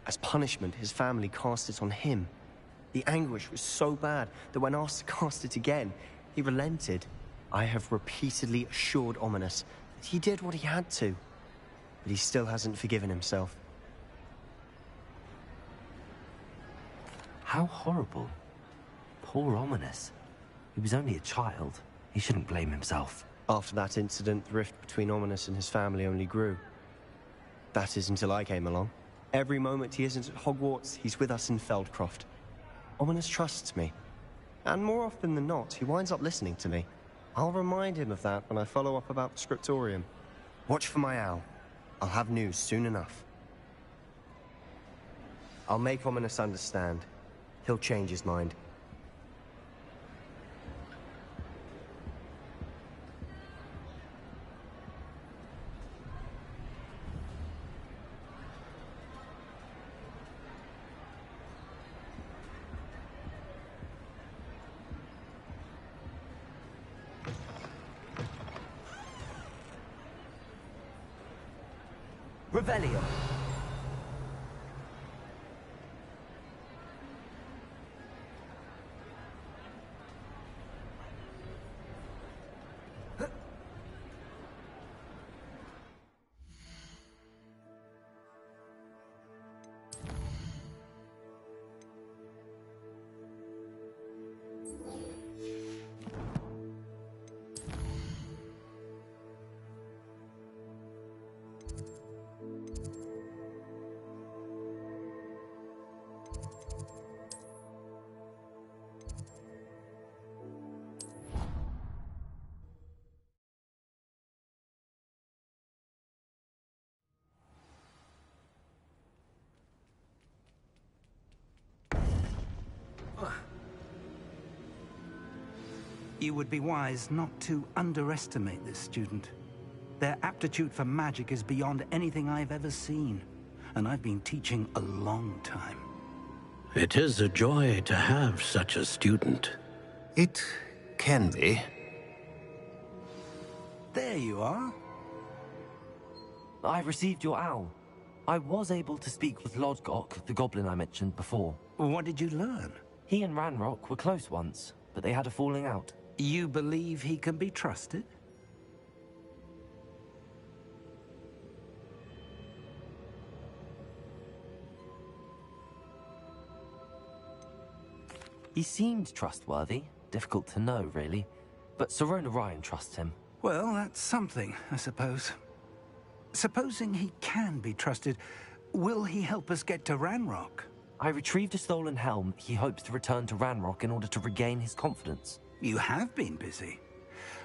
As punishment, his family cast it on him. The anguish was so bad that when asked to cast it again, he relented. I have repeatedly assured Ominous that he did what he had to, but he still hasn't forgiven himself. How horrible. Poor Ominous. He was only a child. He shouldn't blame himself. After that incident, the rift between Ominous and his family only grew. That is until I came along. Every moment he isn't at Hogwarts, he's with us in Feldcroft. Ominous trusts me. And more often than not, he winds up listening to me. I'll remind him of that when I follow up about the scriptorium. Watch for my owl. I'll have news soon enough. I'll make Ominous understand. He'll change his mind. Revelio. You would be wise not to underestimate this student. Their aptitude for magic is beyond anything I've ever seen, and I've been teaching a long time. It is a joy to have such a student. It can be. There you are. I received your owl. I was able to speak with Lodgok, the goblin I mentioned before. What did you learn? He and Ranrock were close once, but they had a falling out. You believe he can be trusted? He seemed trustworthy. Difficult to know, really. But Sirona Ryan trusts him. Well, that's something, I suppose. Supposing he can be trusted, will he help us get to Ranrock? I retrieved a stolen helm. He hopes to return to Ranrock in order to regain his confidence. You have been busy.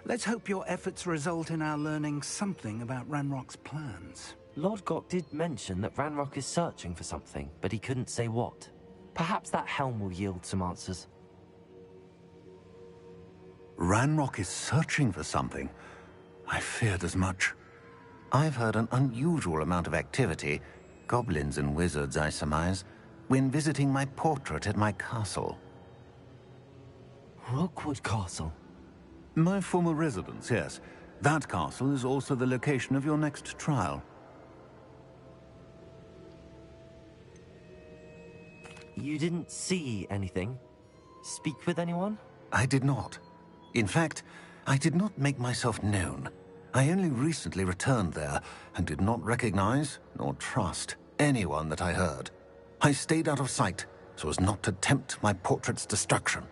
Let's hope your efforts result in our learning something about Ranrock's plans. Lodgok did mention that Ranrock is searching for something, but he couldn't say what. Perhaps that helm will yield some answers. Ranrock is searching for something. I feared as much. I've heard an unusual amount of activity, goblins and wizards, I surmise, when visiting my portrait at my castle. Rookwood Castle? My former residence, yes. That castle is also the location of your next trial. You didn't see anything? Speak with anyone? I did not. In fact, I did not make myself known. I only recently returned there and did not recognize nor trust anyone that I heard. I stayed out of sight so as not to tempt my portrait's destruction.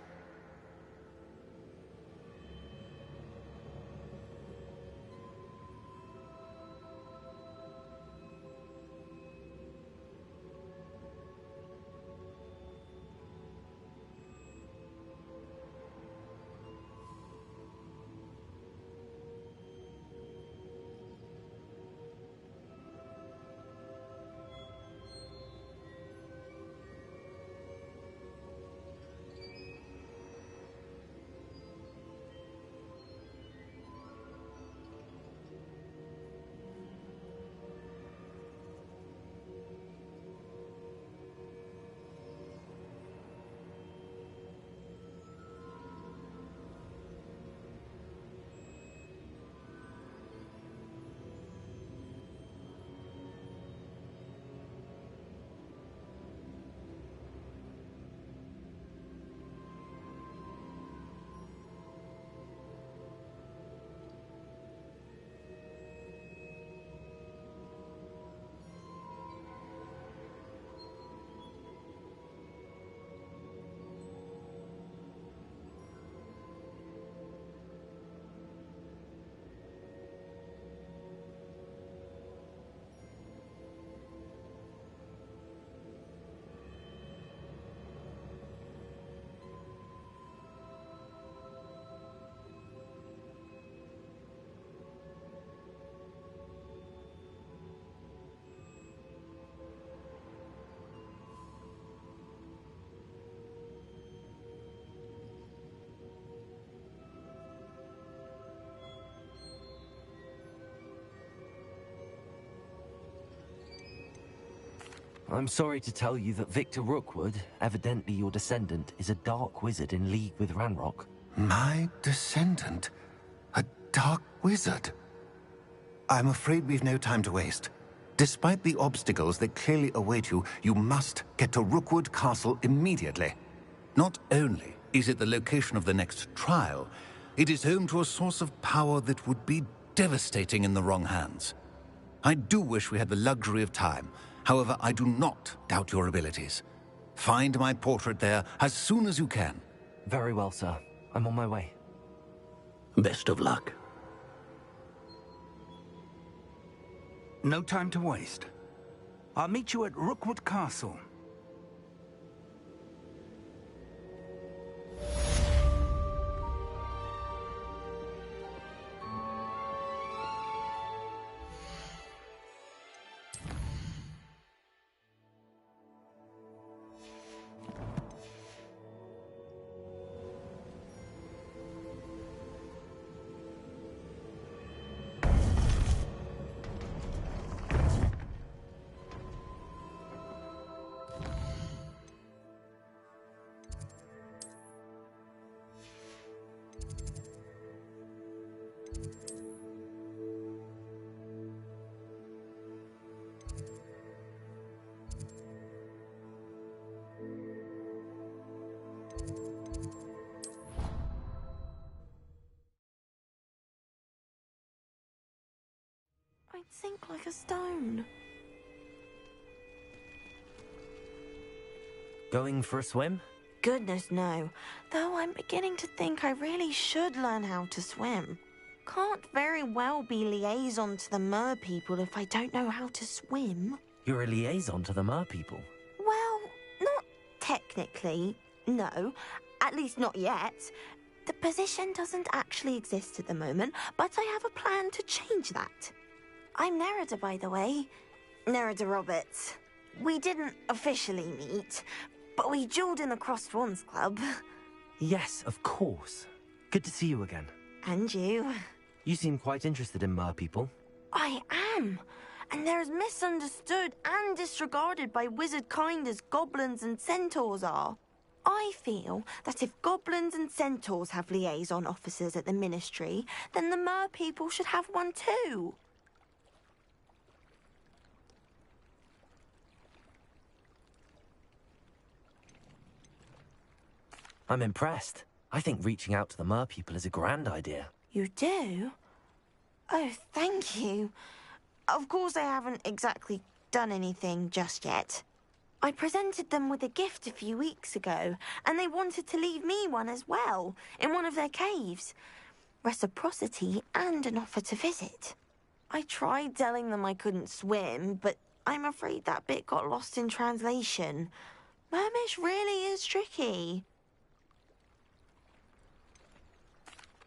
I'm sorry to tell you that Victor Rookwood, evidently your descendant, is a dark wizard in league with Ranrock. My descendant? A dark wizard? I'm afraid we've no time to waste. Despite the obstacles that clearly await you, you must get to Rookwood Castle immediately. Not only is it the location of the next trial, it is home to a source of power that would be devastating in the wrong hands. I do wish we had the luxury of time. However, I do not doubt your abilities. Find my portrait there as soon as you can. Very well, sir. I'm on my way. Best of luck. No time to waste. I'll meet you at Rookwood Castle. I'd sink like a stone. Going for a swim? Goodness, no. Though I'm beginning to think I really should learn how to swim. Can't very well be liaison to the mer people if I don't know how to swim. You're a liaison to the mer people. Well, not technically, no. At least not yet. The position doesn't actually exist at the moment, but I have a plan to change that. I'm Nerida, by the way. Nerida Roberts. We didn't officially meet, but we duelled in the Crossed Swans Club. Yes, of course. Good to see you again. And you. You seem quite interested in mer people. I am. And they're as misunderstood and disregarded by wizard kind as goblins and centaurs are. I feel that if goblins and centaurs have liaison officers at the Ministry, then the mer people should have one too. I'm impressed. I think reaching out to the mer people is a grand idea. You do? Oh, thank you. Of course I haven't exactly done anything just yet. I presented them with a gift a few weeks ago, and they wanted to leave me one as well, in one of their caves. Reciprocity and an offer to visit. I tried telling them I couldn't swim, but I'm afraid that bit got lost in translation. Mermish really is tricky.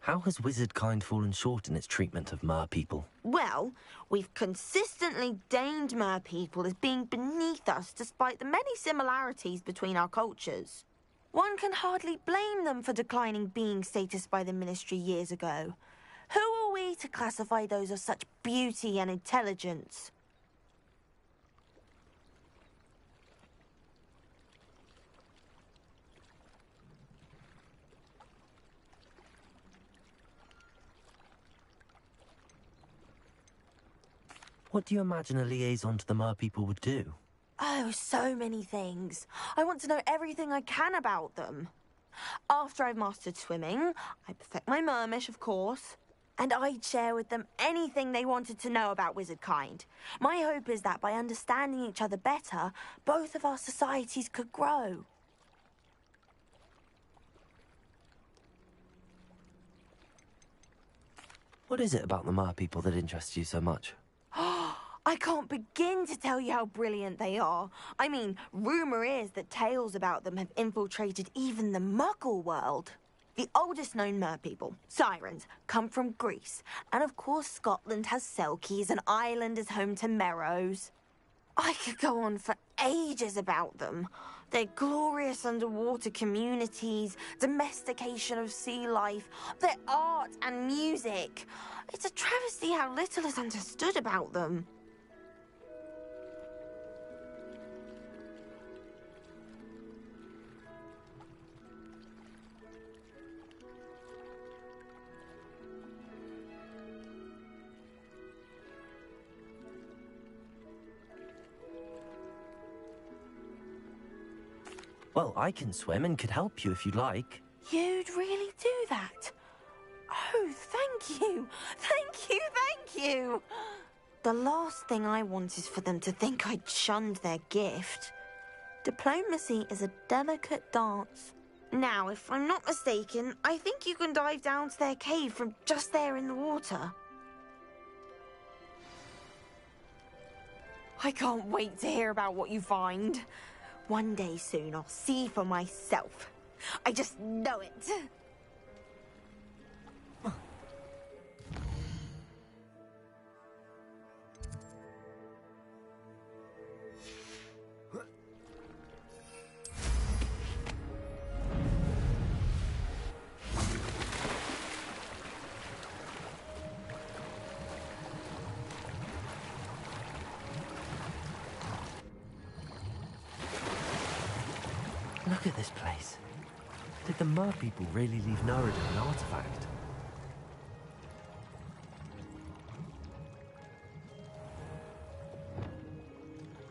How has wizardkind fallen short in its treatment of mer people? Well, we've consistently deemed mer people as being beneath us despite the many similarities between our cultures. One can hardly blame them for declining being status by the Ministry years ago. Who are we to classify those of such beauty and intelligence? What do you imagine a liaison to the mer people would do? Oh, so many things. I want to know everything I can about them. After I've mastered swimming, I perfect my mermish, of course, and I'd share with them anything they wanted to know about wizardkind. My hope is that by understanding each other better, both of our societies could grow. What is it about the mer people that interests you so much? I can't begin to tell you how brilliant they are. I mean, rumour is that tales about them have infiltrated even the Muggle world. The oldest known mer people, sirens, come from Greece. And of course Scotland has Selkies and Ireland is home to Merrows. I could go on for ages about them. Their glorious underwater communities, domestication of sea life, their art and music. It's a travesty how little is understood about them. Well, I can swim and could help you if you'd like. You'd really do that? Oh, thank you! Thank you, thank you! The last thing I want is for them to think I'd shunned their gift. Diplomacy is a delicate dance. Now, if I'm not mistaken, I think you can dive down to their cave from just there in the water. I can't wait to hear about what you find. One day soon, I'll see for myself. I just know it. Look at this place. Did the mer people really leave Noridon an artifact?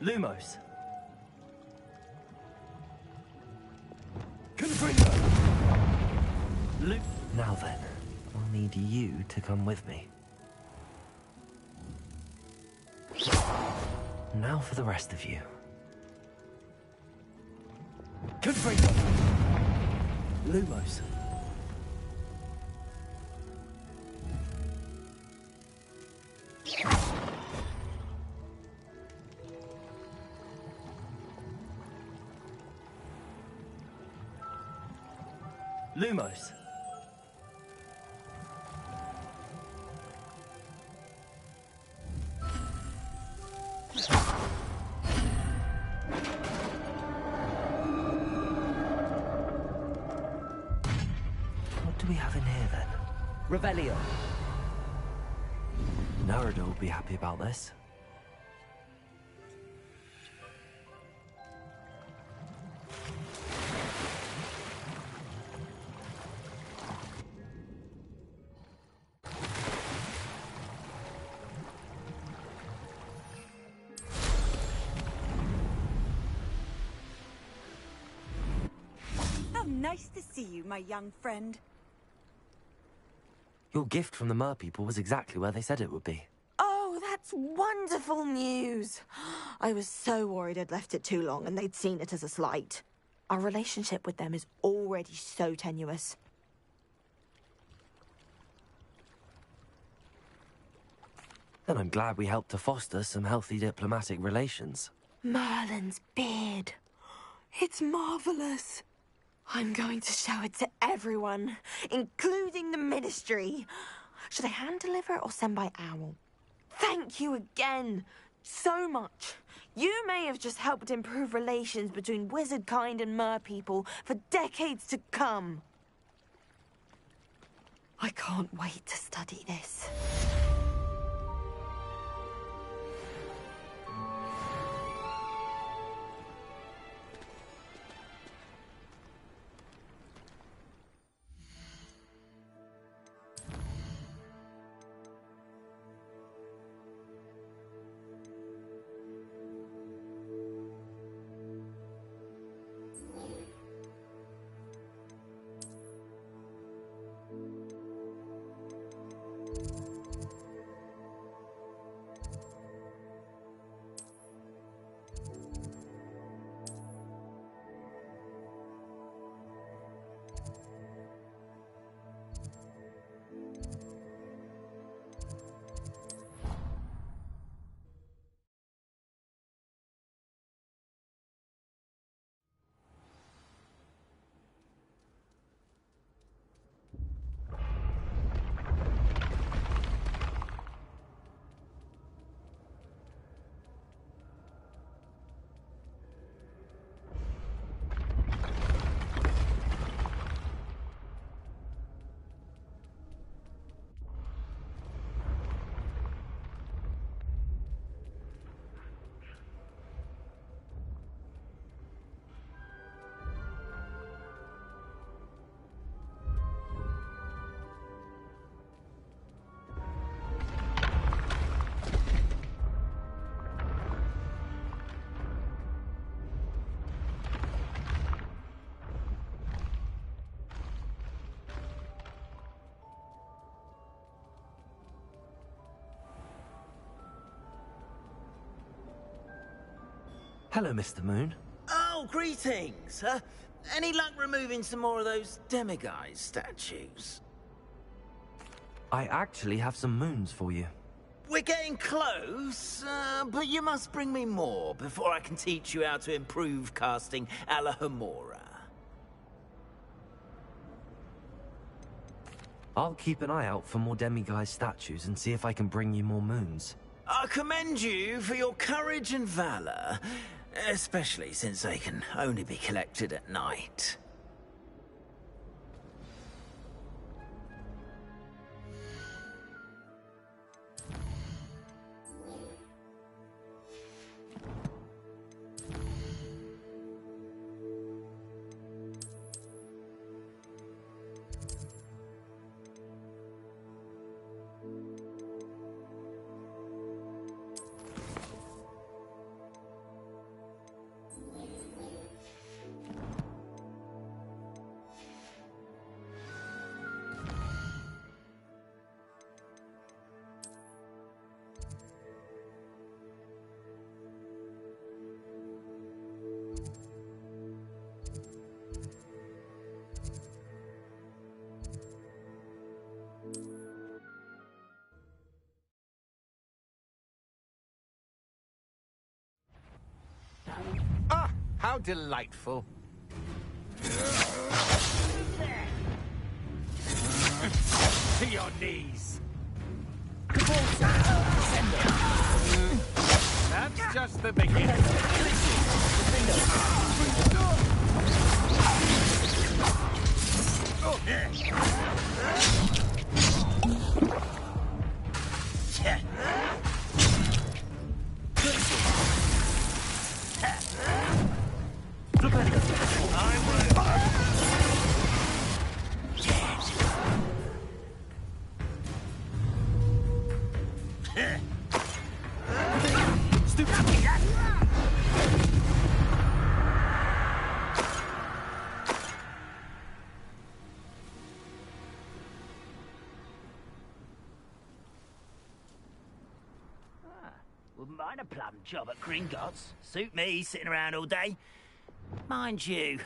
Lumos! Now then, I'll need you to come with me. Now for the rest of you. Lumos. Lumos. What do we have in here then? Revelio. Narada will be happy about this. Oh no, Nice to see you, my young friend. Your gift from the Mer people was exactly where they said it would be. Oh, that's wonderful news. I was so worried I'd left it too long and they'd seen it as a slight. Our relationship with them is already so tenuous. And I'm glad we helped to foster some healthy diplomatic relations. Merlin's beard. It's marvelous. I'm going to show it to everyone, including the Ministry. Should I hand deliver it or send by owl? Thank you again so much. You may have just helped improve relations between wizard kind and mer people for decades to come. I can't wait to study this. Hello, Mr. Moon. Oh, greetings. Any luck removing some more of those demiguise statues? I actually have some moons for you. We're getting close, but you must bring me more before I can teach you how to improve casting a la Homora. I'll keep an eye out for more demiguise statues and see if I can bring you more moons. I commend you for your courage and valor, especially since they can only be collected at night. Ah, how delightful. To your knees. That's just the beginning. Wouldn't mind a plum job at Gringotts. Suit me, sitting around all day. Mind you.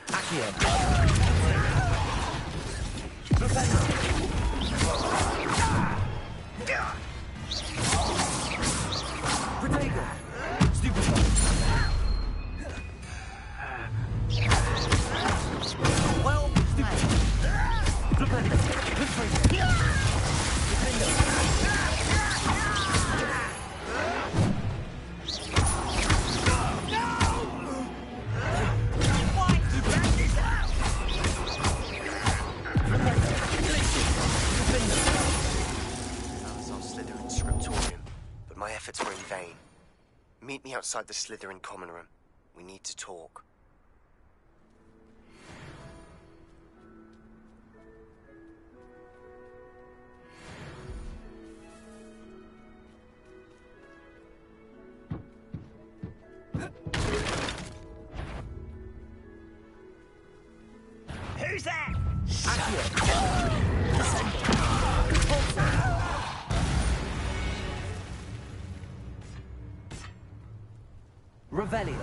Slytherin scriptorium, but my efforts were in vain. Meet me outside the Slytherin common room. We need to talk. Who's that? Revelio.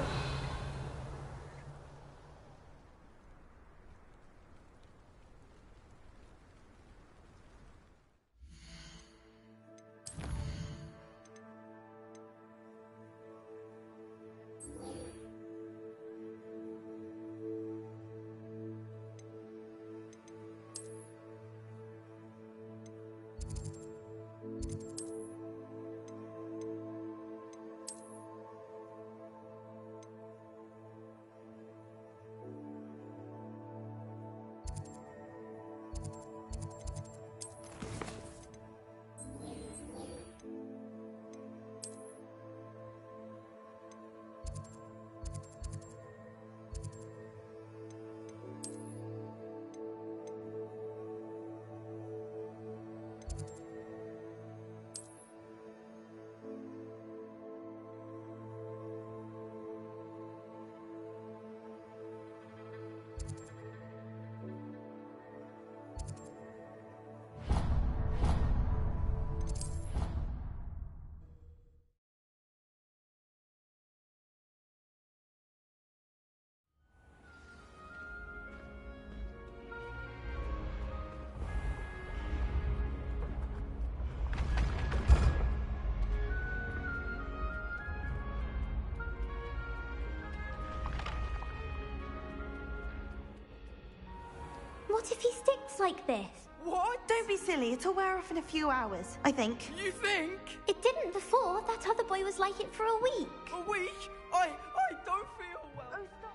What if he sticks like this? What? Don't be silly. It'll wear off in a few hours, I think. You think? It didn't before. That other boy was like it for a week. A week? I don't feel well. Oh, stop.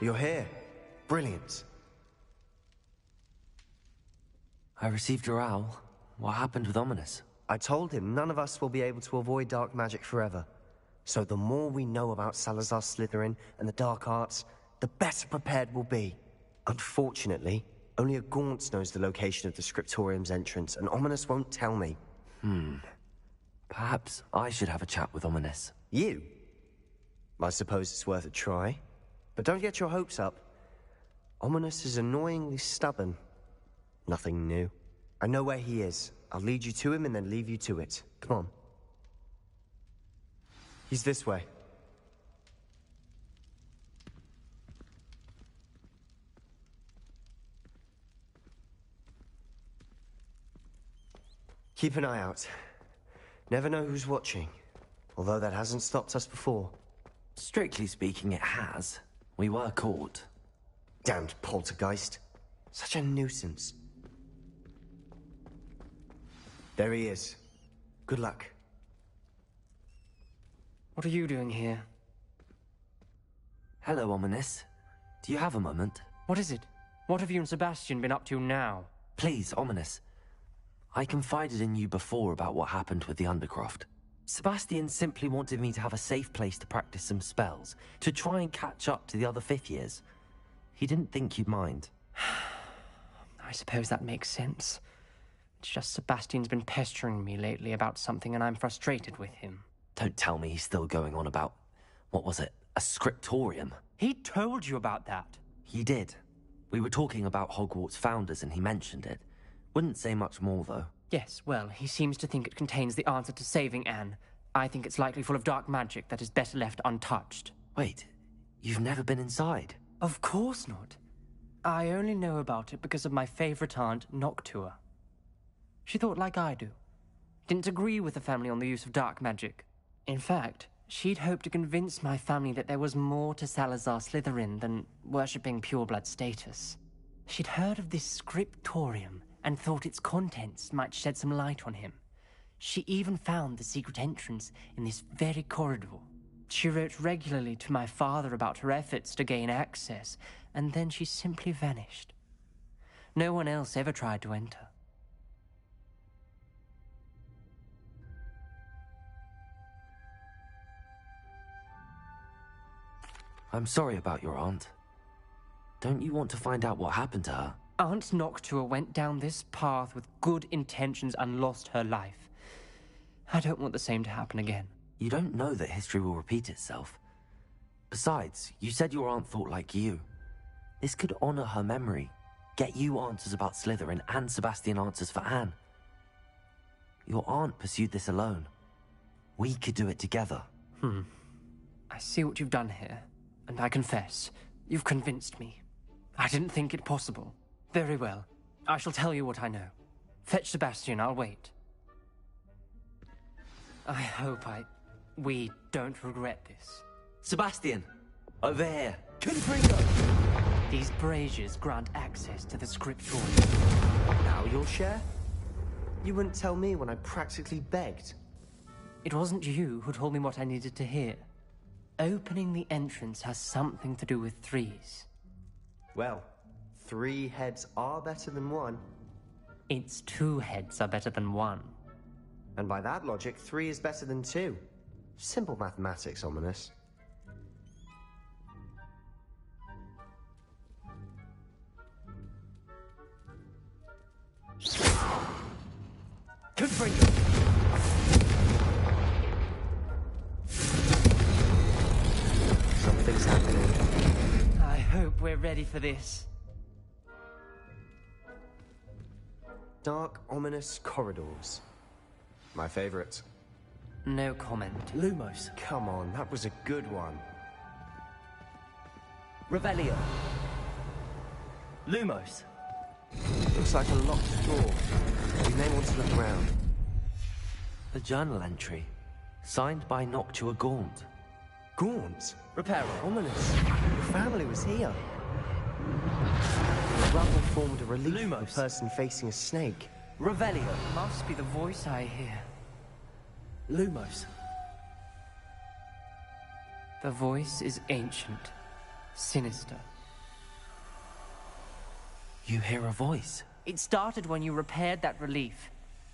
You're here. Brilliant. I received your owl. What happened with Ominous? I told him none of us will be able to avoid dark magic forever. So the more we know about Salazar Slytherin and the dark arts, the better prepared we'll be. Unfortunately, only a Gaunt knows the location of the Scriptorium's entrance, and Ominous won't tell me. Perhaps I should have a chat with Ominous. You? I suppose it's worth a try. But don't get your hopes up. Ominous is annoyingly stubborn. Nothing new. I know where he is. I'll lead you to him and then leave you to it. Come on. He's this way. Keep an eye out. Never know who's watching. Although that hasn't stopped us before. Strictly speaking, it has. We were caught. Damned poltergeist. Such a nuisance. There he is. Good luck. What are you doing here? Hello, Ominous. Do you have a moment? What is it? What have you and Sebastian been up to now? Please, Ominous. I confided in you before about what happened with the Undercroft. Sebastian simply wanted me to have a safe place to practice some spells, to try and catch up to the other fifth years. He didn't think you'd mind. I suppose that makes sense. It's just Sebastian's been pestering me lately about something and I'm frustrated with him. Don't tell me he's still going on about, what was it, a scriptorium? He told you about that? He did. We were talking about Hogwarts founders and he mentioned it. Wouldn't say much more, though. Yes, well, he seems to think it contains the answer to saving Anne. I think it's likely full of dark magic that is better left untouched. Wait, you've never been inside? Of course not. I only know about it because of my favorite aunt, Noctua. She thought like I do. Didn't agree with the family on the use of dark magic. In fact, she'd hoped to convince my family that there was more to Salazar Slytherin than worshipping pureblood status. She'd heard of this scriptorium and thought its contents might shed some light on him. She even found the secret entrance in this very corridor. She wrote regularly to my father about her efforts to gain access, and then she simply vanished. No one else ever tried to enter. I'm sorry about your aunt. Don't you want to find out what happened to her? Aunt Noctua went down this path with good intentions and lost her life. I don't want the same to happen again. You don't know that history will repeat itself. Besides, you said your aunt thought like you. This could honor her memory, get you answers about Slytherin and Sebastian answers for Anne. Your aunt pursued this alone. We could do it together. I see what you've done here, and I confess, you've convinced me. I didn't think it possible. Very well. I shall tell you what I know. Fetch Sebastian, I'll wait. I hope we don't regret this. Sebastian! Over here! Confringo! These braziers grant access to the scriptorium. Now you'll share? You wouldn't tell me when I practically begged. It wasn't you who told me what I needed to hear. Opening the entrance has something to do with threes. Well, 3 heads are better than 1. It's 2 heads are better than 1. And by that logic, 3 is better than 2. Simple mathematics, Ominous. Confringo! Something's happening. I hope we're ready for this. Dark, ominous corridors. My favorite. No comment. Lumos. Come on, that was a good one. Revelio. Lumos. Looks like a locked door. We may want to look around. A journal entry, signed by Noctua Gaunt. Gaunt? Reparo. Ominous. Your family was here. The rubble formed a relief of a person facing a snake. Revelio. Must be the voice I hear. Lumos. The voice is ancient, sinister. You hear a voice? It started when you repaired that relief.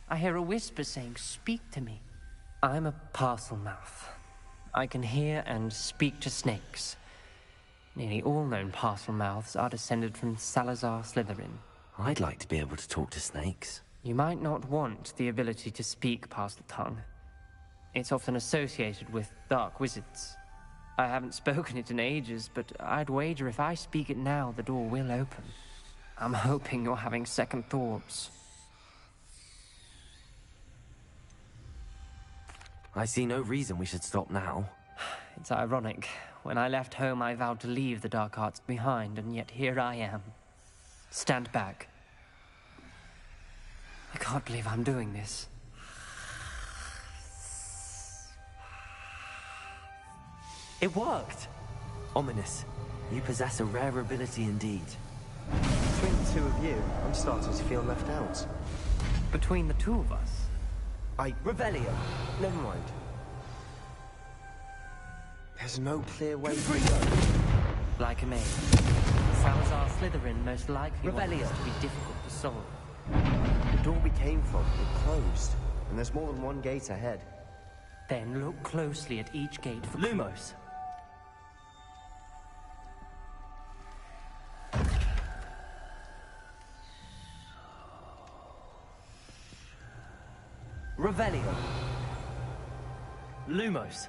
I hear a whisper saying, "Speak to me." I'm a parcel mouth. I can hear and speak to snakes. Nearly all known parcel mouths are descended from Salazar Slytherin. I'd like to be able to talk to snakes. You might not want the ability to speak parcel tongue. It's often associated with dark wizards. I haven't spoken it in ages, but I'd wager if I speak it now, the door will open. I'm hoping you're having second thoughts. I see no reason we should stop now. It's ironic. When I left home, I vowed to leave the dark arts behind, and yet here I am. Stand back. I can't believe I'm doing this. It worked! Ominous. You possess a rare ability indeed. Between the two of you, I'm starting to feel left out. Between the two of us? Revelio! Never mind. There's no clear way to go. Like a maid. Salazar Slytherin most likely wants Revelio. this to be difficult to solve. The door we came from, it closed. And there's more than one gate ahead. Then look closely at each gate for Lumos! Revelio! Lumos!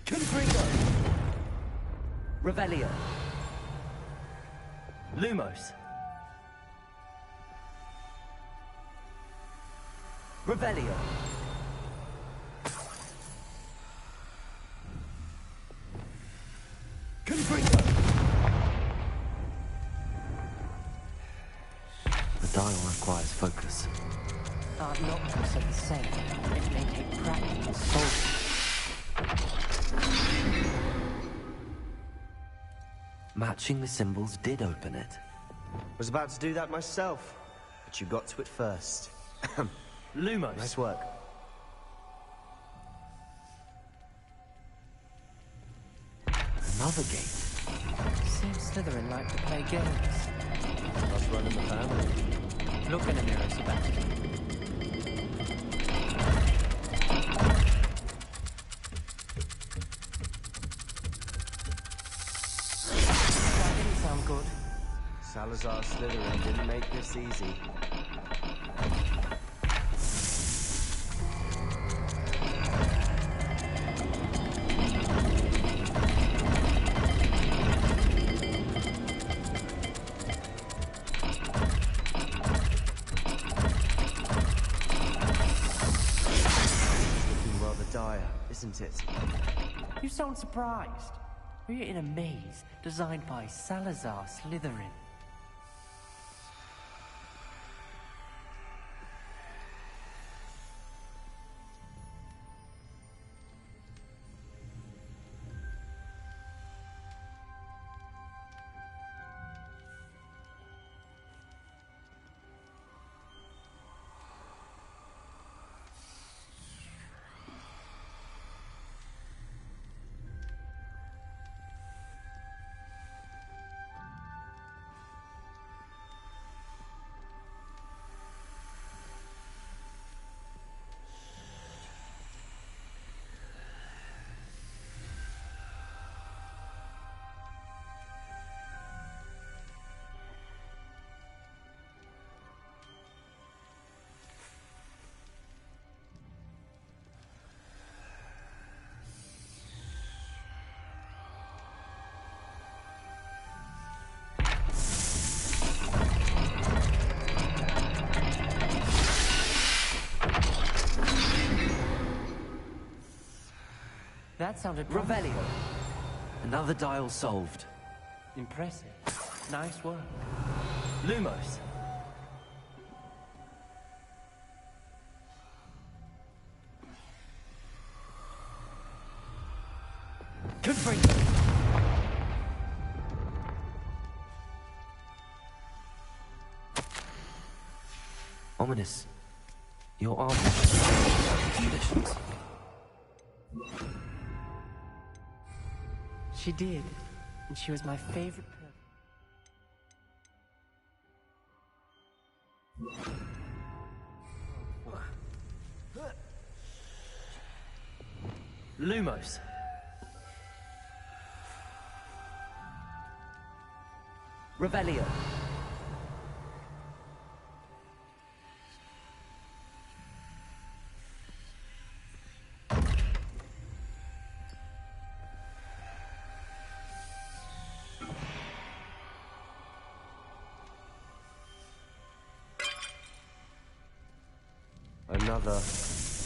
Confringo! Revelio! Lumos! Revelio! Confringo! The dial requires focus. Aunt Noctua said the same. It may take practice to solve Matching the symbols did open it. Was about to do that myself, but you got to it first. Lumos! Nice work. Another gate. Seems Slytherin like to play games. Must run in the family. Look in a mirror, Sebastian. That didn't sound good. Salazar Slytherin didn't make this easy. Looking rather dire, isn't it? You sound surprised. We're in a maze designed by Salazar Slytherin. That sounded Revelio! Another dial solved. impressive. Nice work. Lumos! Confringo! Ominous. Your arm conditions. She did, and she was my favorite Lumos. Revelio.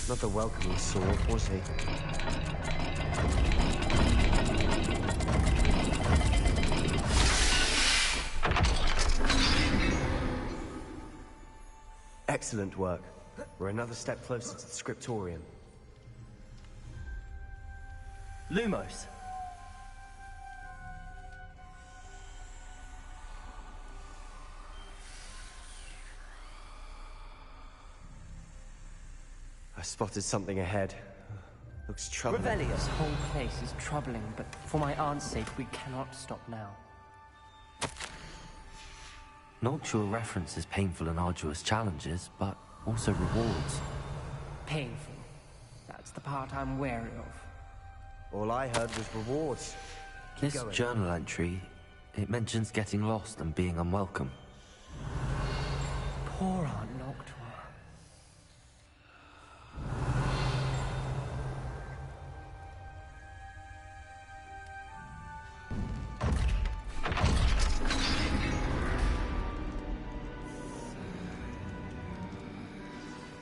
Another welcoming sword, was he? Excellent work. We're another step closer to the scriptorium. Lumos. I spotted something ahead. Looks troubling. This whole place is troubling, but for my aunt's sake, we cannot stop now. Noctua references painful and arduous challenges, but also rewards. Painful. That's the part I'm wary of. All I heard was rewards. Keep This going. journal entry, it mentions getting lost and being unwelcome. Poor Aunt Noctua.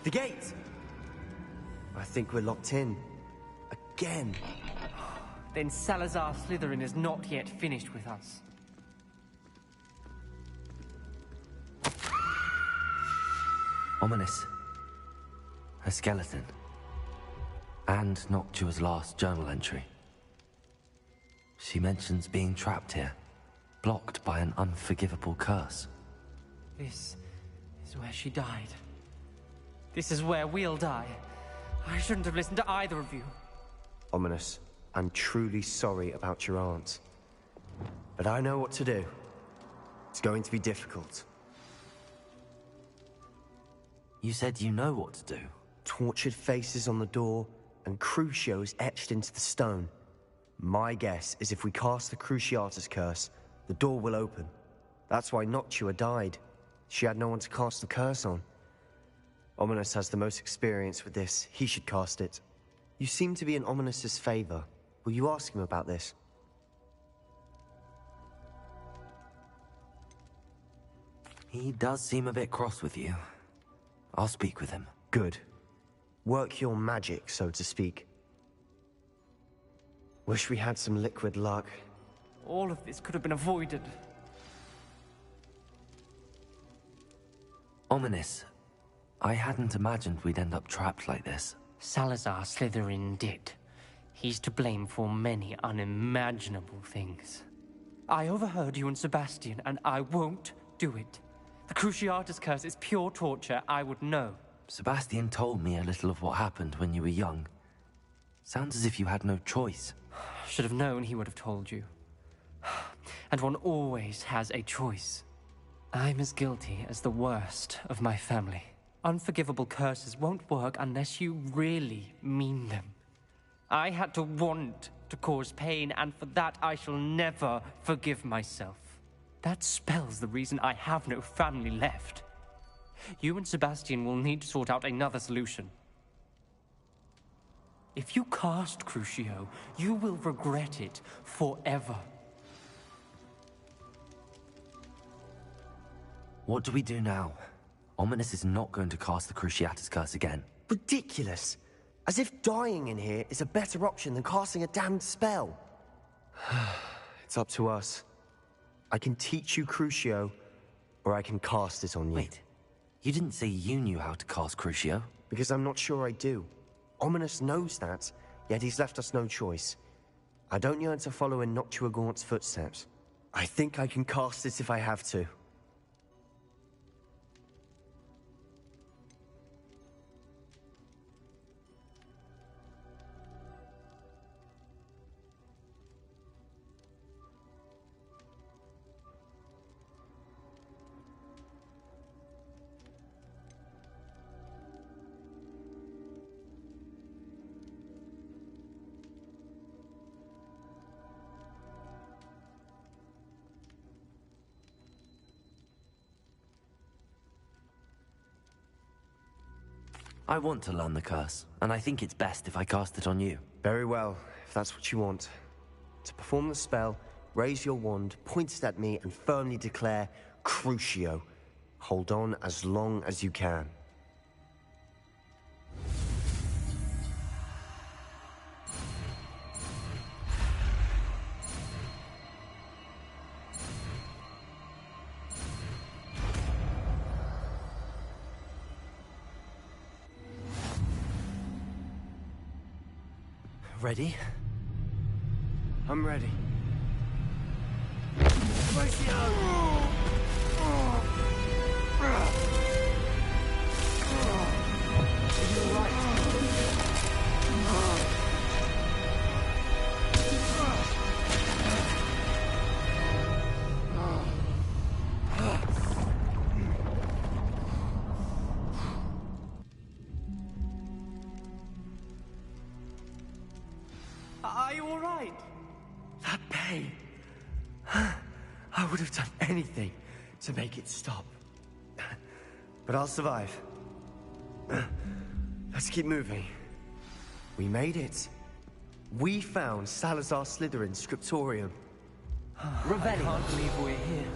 The gate! I think we're locked in. Again. Then Salazar Slytherin is not yet finished with us. Ominous. A skeleton. And Noctua's last journal entry. She mentions being trapped here, blocked by an unforgivable curse. This is where she died. This is where we'll die. I shouldn't have listened to either of you. Ominous, I'm truly sorry about your aunt. But I know what to do. It's going to be difficult. You said you know what to do. Tortured faces on the door, and Crucios etched into the stone. My guess is if we cast the Cruciatus curse, the door will open. That's why Noctua died. She had no one to cast the curse on. Ominous has the most experience with this. He should cast it. You seem to be in Ominous's favor. Will you ask him about this? He does seem a bit cross with you. I'll speak with him. Good. Work your magic, so to speak. Wish we had some liquid luck. All of this could have been avoided. Ominous. I hadn't imagined we'd end up trapped like this. Salazar Slytherin did. He's to blame for many unimaginable things. I overheard you and Sebastian, and I won't do it. The Cruciatus curse is pure torture. I would know. Sebastian told me a little of what happened when you were young. Sounds as if you had no choice. Should have known he would have told you. And one always has a choice. I'm as guilty as the worst of my family. Unforgivable curses won't work unless you really mean them. I had to want to cause pain, and for that I shall never forgive myself. That spells the reason I have no family left. You and Sebastian will need to sort out another solution. If you cast Crucio, you will regret it forever. What do we do now? Ominous is not going to cast the Cruciatus curse again. Ridiculous! As if dying in here is a better option than casting a damned spell. It's up to us. I can teach you Crucio, or I can cast it on you. Wait, you didn't say you knew how to cast Crucio? Because I'm not sure I do. Ominous knows that, yet he's left us no choice. I don't yearn to follow in Noctua Gaunt's footsteps. I think I can cast it if I have to. I want to learn the curse, and I think it's best if I cast it on you. Very well, if that's what you want. To perform the spell, raise your wand, point it at me, and firmly declare, Crucio. Hold on as long as you can. Ready? I'm ready. Are you all right? That pain. I would have done anything to make it stop. But I'll survive. Let's keep moving. We made it. We found Salazar Slytherin's scriptorium. Revelio. I can't believe we're here.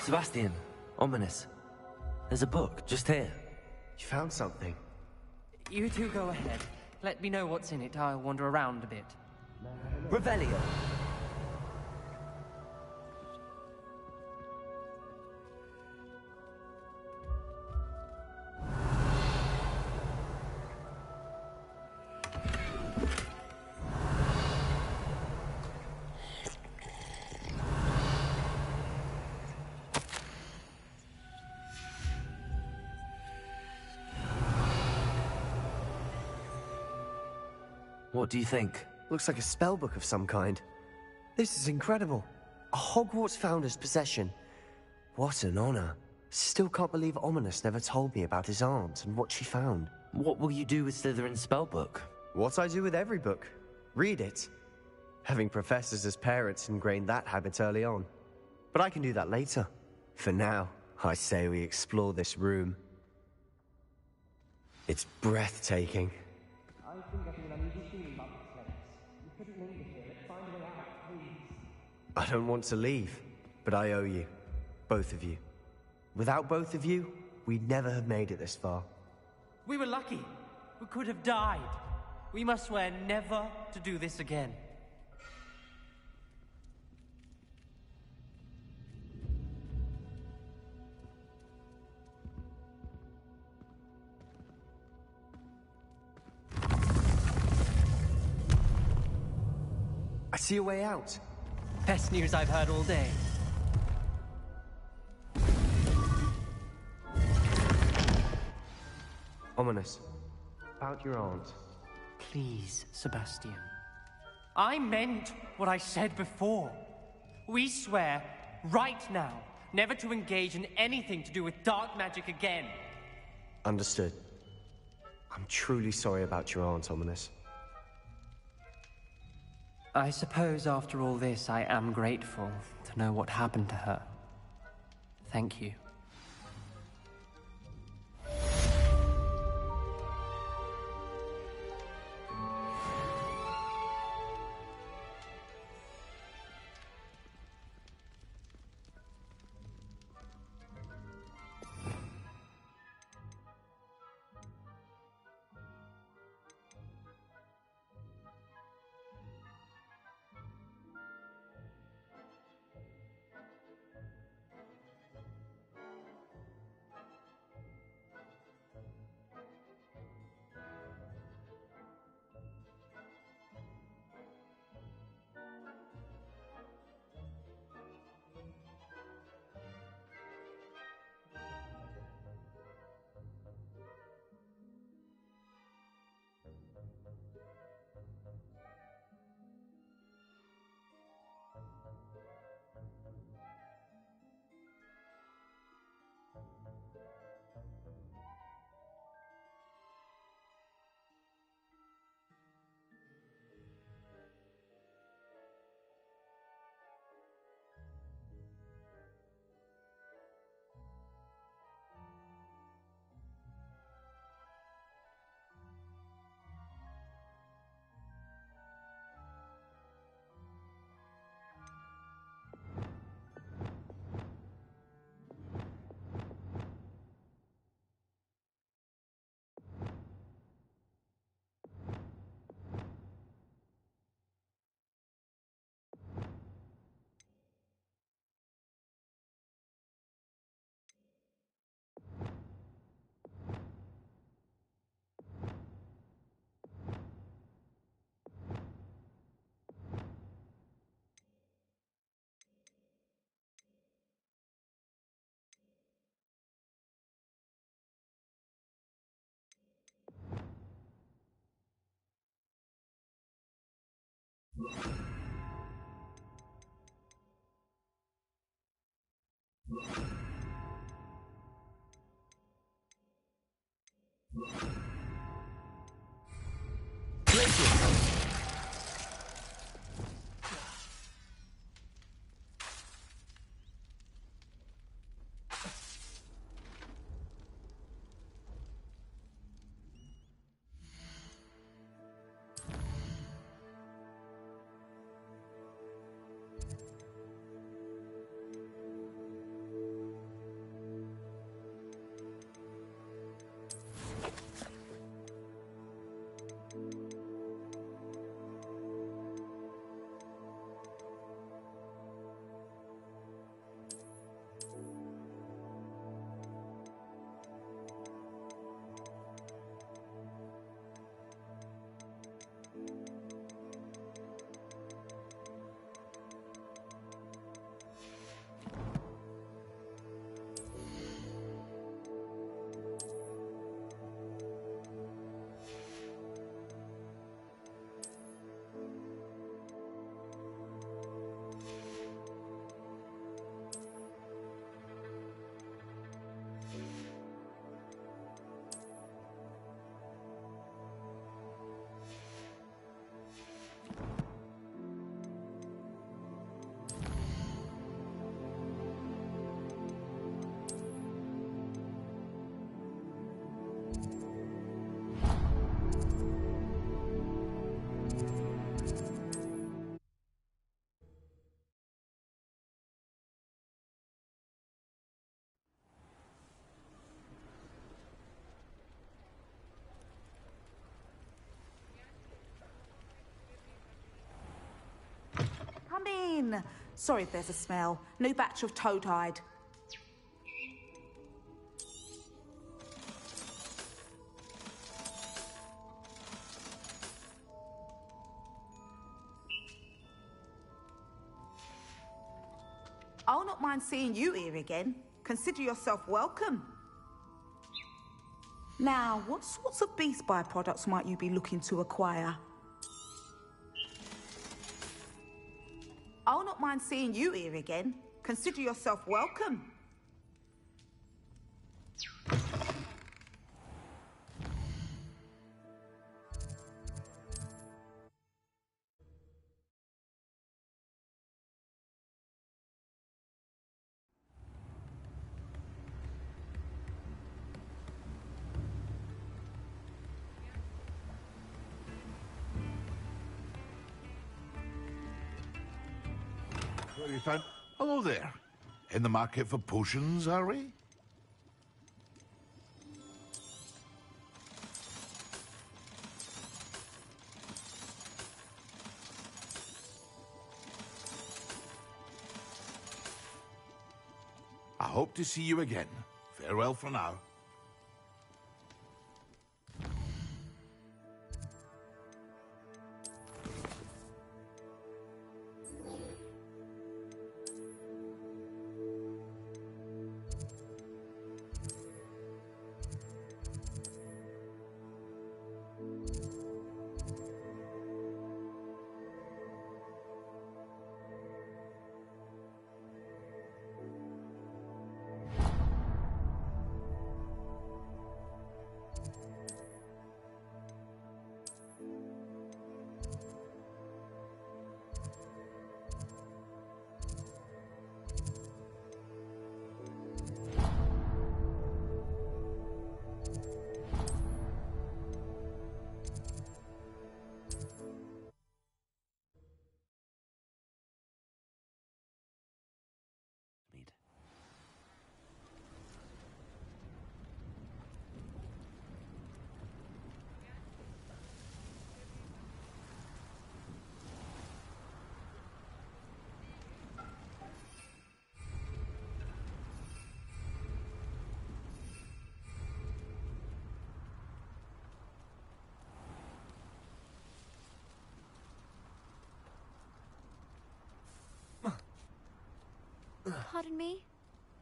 Sebastian, ominous. There's a book just here. You found something? You two go ahead. Let me know what's in it. I'll wander around a bit. Revelio. What do you think? Looks like a spellbook of some kind. This is incredible. A Hogwarts founder's possession. What an honor. Still can't believe Ominous never told me about his aunt and what she found. What will you do with Slytherin's spellbook? What I do with every book. Read it. Having professors as parents ingrained that habit early on. But I can do that later. For now, I say we explore this room. It's breathtaking. I don't want to leave, but I owe you. Both of you. Without both of you, we'd never have made it this far. We were lucky. We could have died. We must swear never to do this again. I see a way out. Best news I've heard all day. Ominous. About your aunt. Please, Sebastian. I meant what I said before. We swear, right now, never to engage in anything to do with dark magic again. Understood. I'm truly sorry about your aunt, Ominous. I suppose after all this, I am grateful to know what happened to her. Thank you. Come in. Sorry if there's a smell. New batch of toad hide. I'll not mind seeing you here again. Consider yourself welcome. Now, what sorts of beast byproducts might you be looking to acquire? I'll not mind seeing you here again. Consider yourself welcome. Very fine. Hello there. In the market for potions, are we? I hope to see you again. Farewell for now. Pardon me?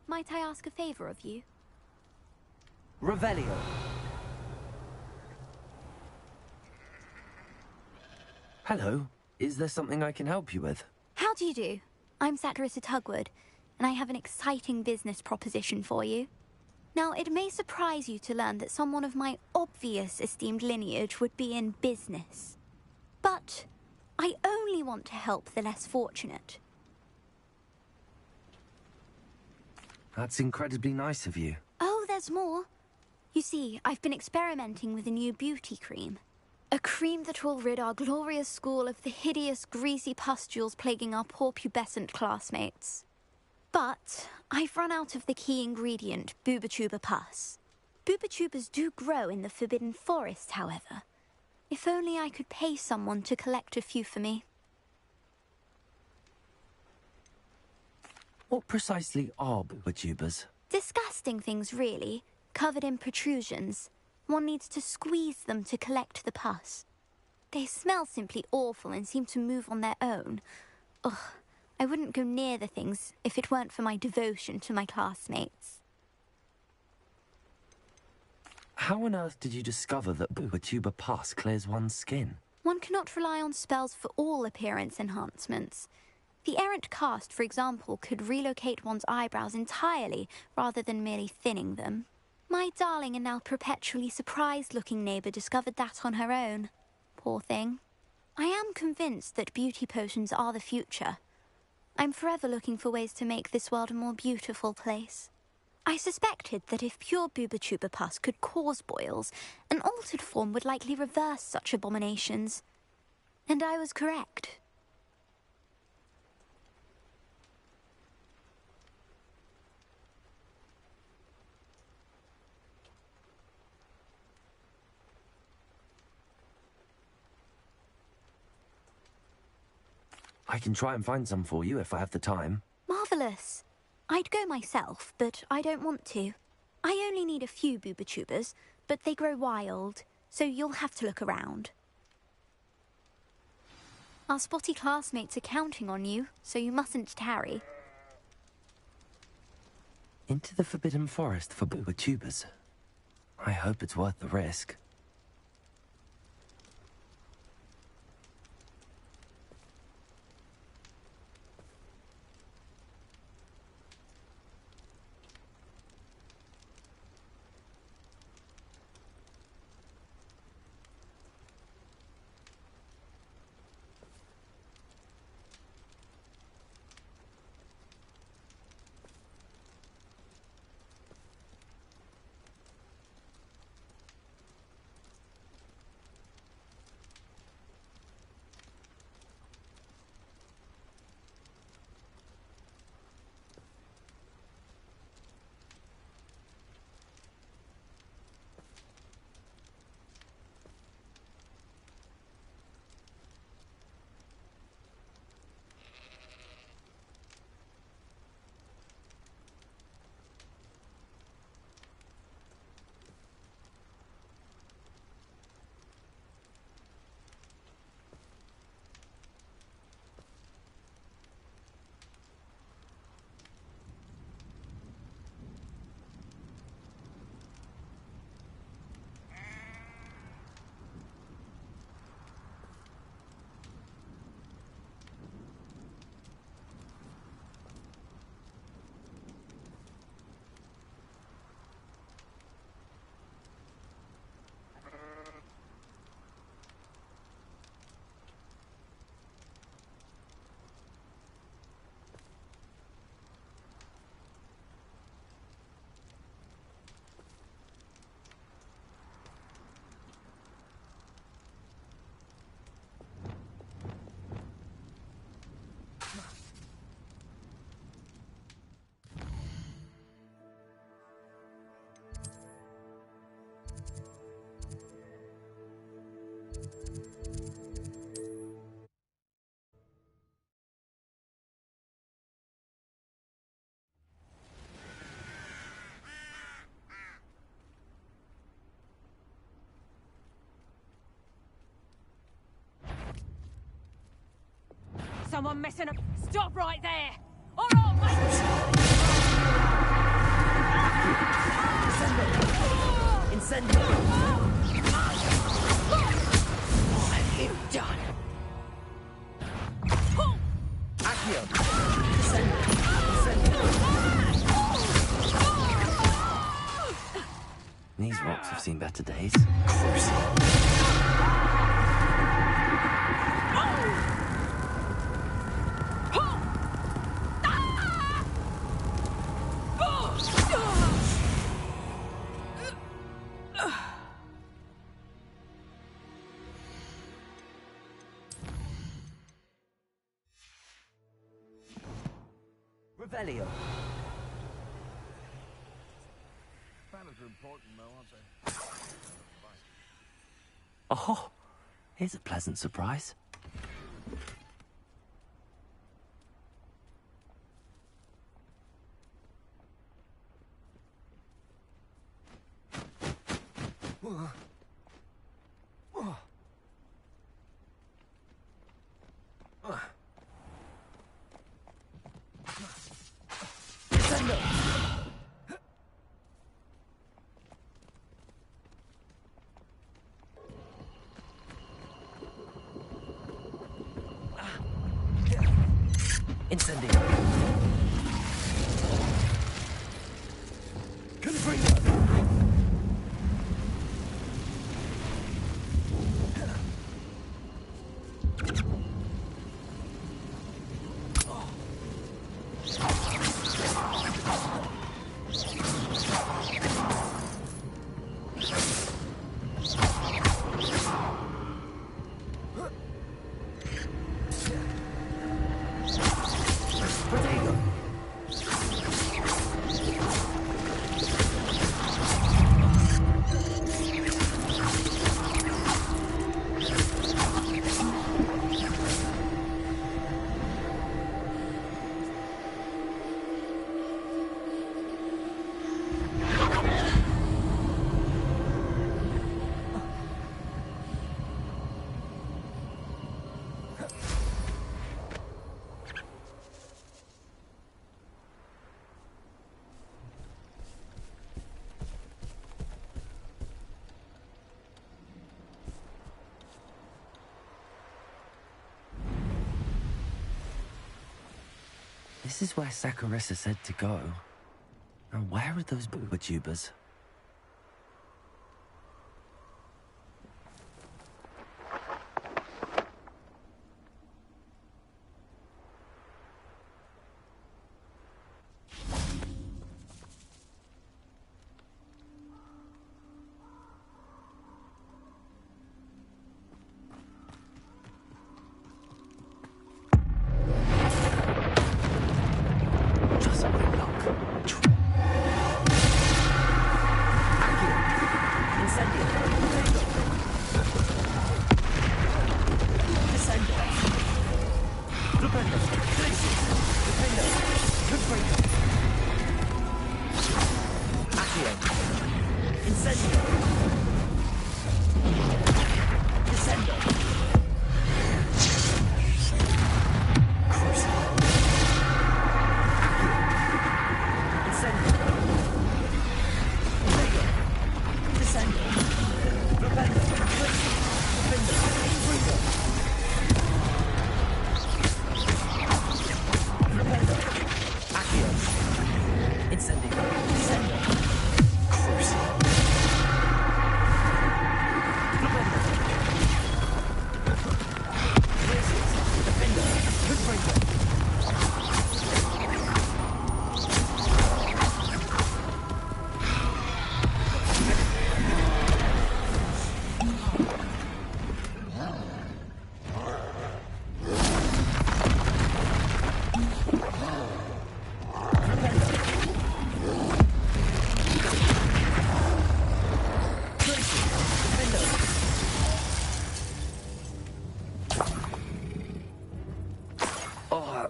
Might I ask a favor of you? Revelio. Hello. Is there something I can help you with? How do you do? I'm Satirissa Tugwood, and I have an exciting business proposition for you. Now, it may surprise you to learn that someone of my obvious esteemed lineage would be in business. But I only want to help the less fortunate. That's incredibly nice of you. Oh, there's more. You see, I've been experimenting with a new beauty cream. A cream that will rid our glorious school of the hideous, greasy pustules plaguing our poor pubescent classmates. But I've run out of the key ingredient, Booba-Tuba pus. Booba-Tubas do grow in the Forbidden Forest, however. If only I could pay someone to collect a few for me. What precisely are Booba-Tubas? Disgusting things, really, covered in protrusions. One needs to squeeze them to collect the pus. They smell simply awful and seem to move on their own. Ugh, I wouldn't go near the things if it weren't for my devotion to my classmates. How on earth did you discover that Booba-Tuba pus clears one's skin? One cannot rely on spells for all appearance enhancements. The errant cast, for example, could relocate one's eyebrows entirely rather than merely thinning them. My darling and now perpetually surprised-looking neighbour discovered that on her own. Poor thing. I am convinced that beauty potions are the future. I'm forever looking for ways to make this world a more beautiful place. I suspected that if pure Booba-Tuba pus could cause boils, an altered form would likely reverse such abominations. And I was correct. I can try and find some for you if I have the time. Marvellous. I'd go myself, but I don't want to. I only need a few Booba-Tubas, but they grow wild, so you'll have to look around. Our spotty classmates are counting on you, so you mustn't tarry. Into the Forbidden Forest for Booba-Tubas. I hope it's worth the risk. Someone messing up. Stop right there! Or I'll Incendio! What have you done? seen better days. Revelio. Planets are important, though, aren't they? Oh, here's a pleasant surprise. Incendio. Confringo. This is where Saccharissa said to go. Now, where are those booba tubers?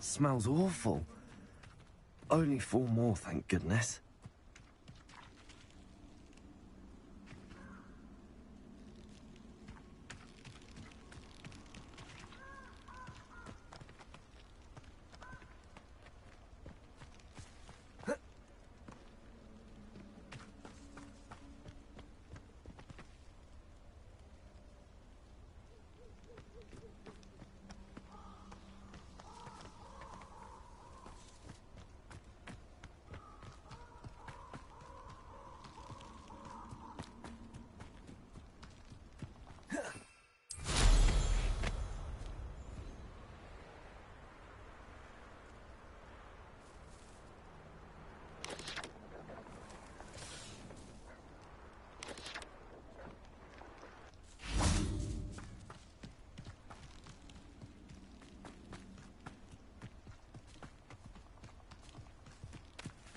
Smells awful. Only 4 more, thank goodness.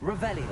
Revelio.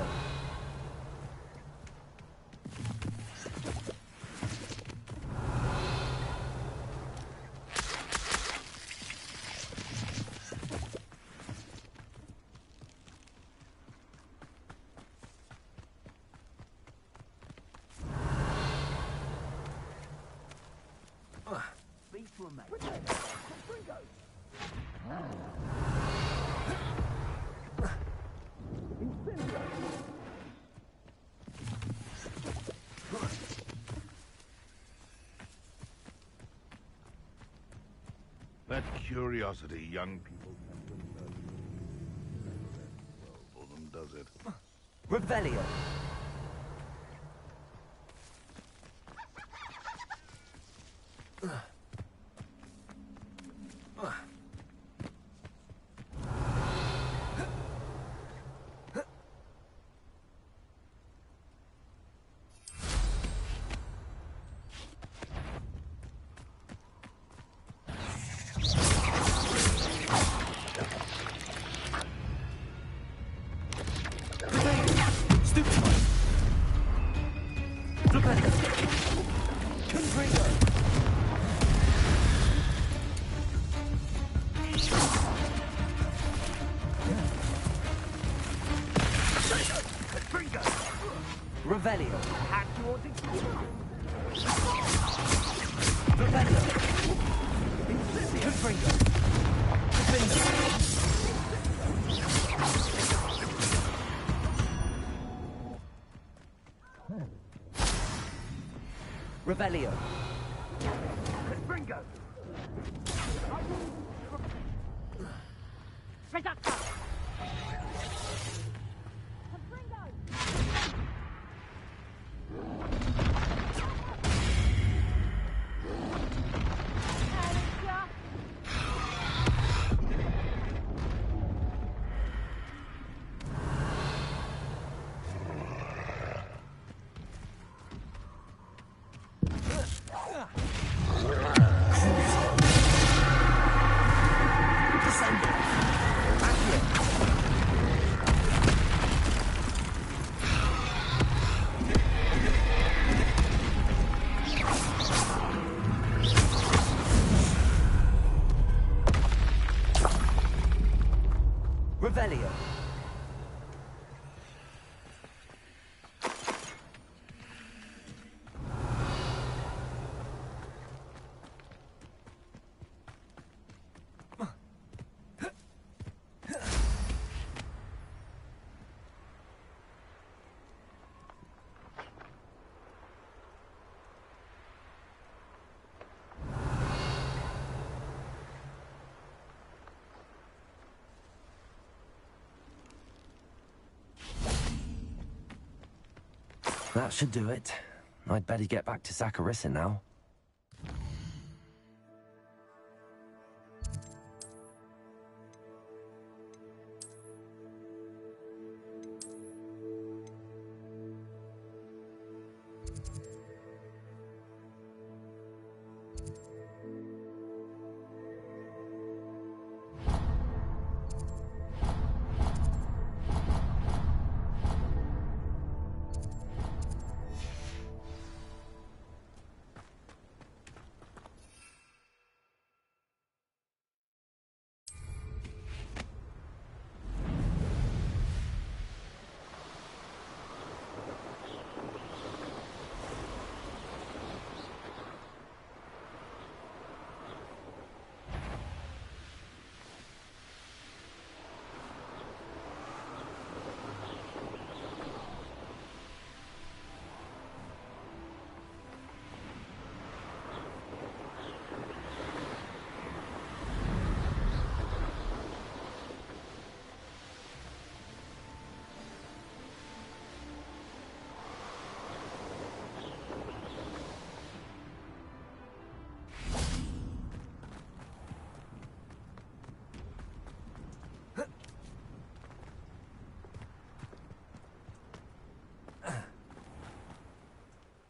That curiosity young people tend to nurture never ends well for them, does it? Revelio. Revelio. Revelio. Confringo. Revelio. Confringo. Reducto. Revelio. That should do it. I'd better get back to Saccharissa now.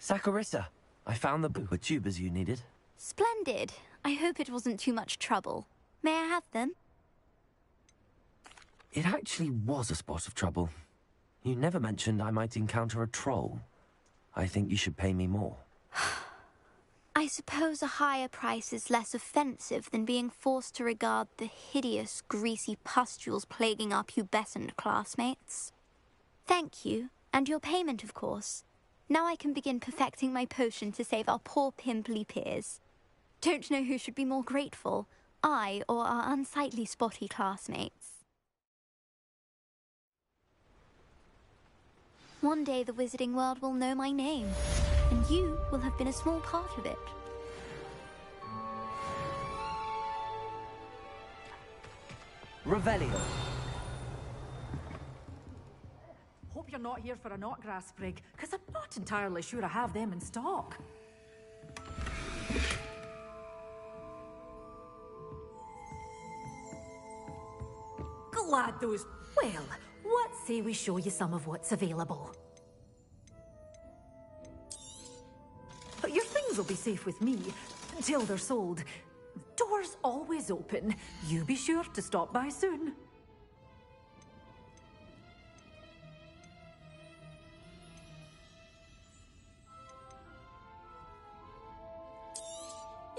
Saccharissa, I found the tubers you needed. Splendid. I hope it wasn't too much trouble. May I have them? It actually was a spot of trouble. You never mentioned I might encounter a troll. I think you should pay me more. I suppose a higher price is less offensive than being forced to regard the hideous, greasy pustules plaguing our pubescent classmates. Thank you, and your payment, of course. Now I can begin perfecting my potion to save our poor pimply peers. Don't know who should be more grateful, I or our unsightly spotty classmates. One day the wizarding world will know my name, and you will have been a small part of it. Revelio. Hope you're not here for a knotgrass sprig, because I'm not entirely sure I have them in stock. Glad those... Well, what say we show you some of what's available? But your things will be safe with me, till they're sold. Doors always open. You be sure to stop by soon.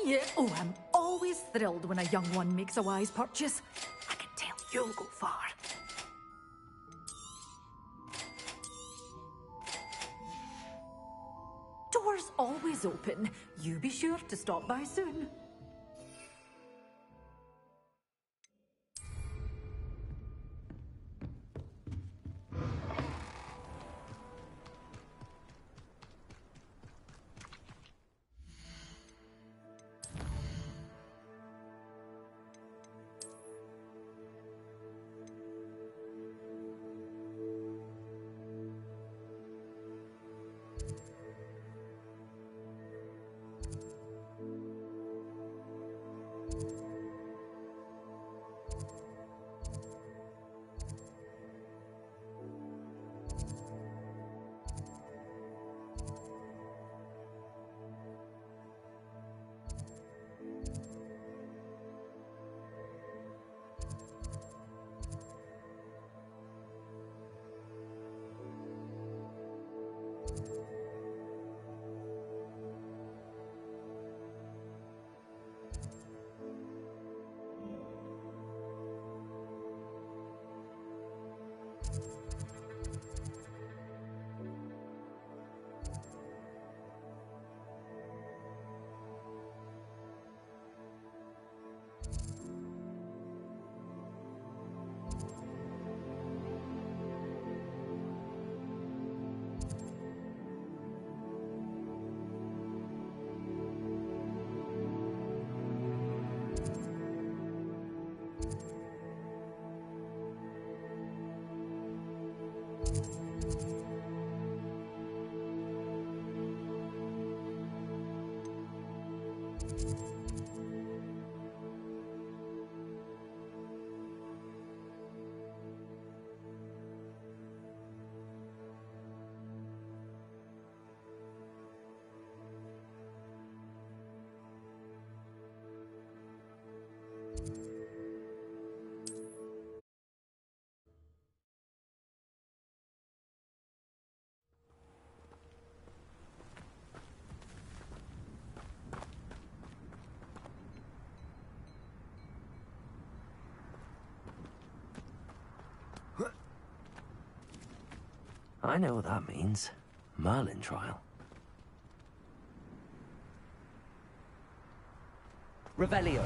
Yeah, oh, I'm always thrilled when a young one makes a wise purchase. I can tell you'll go far. Doors always open. You be sure to stop by soon. I know what that means. Merlin trial. Revelio.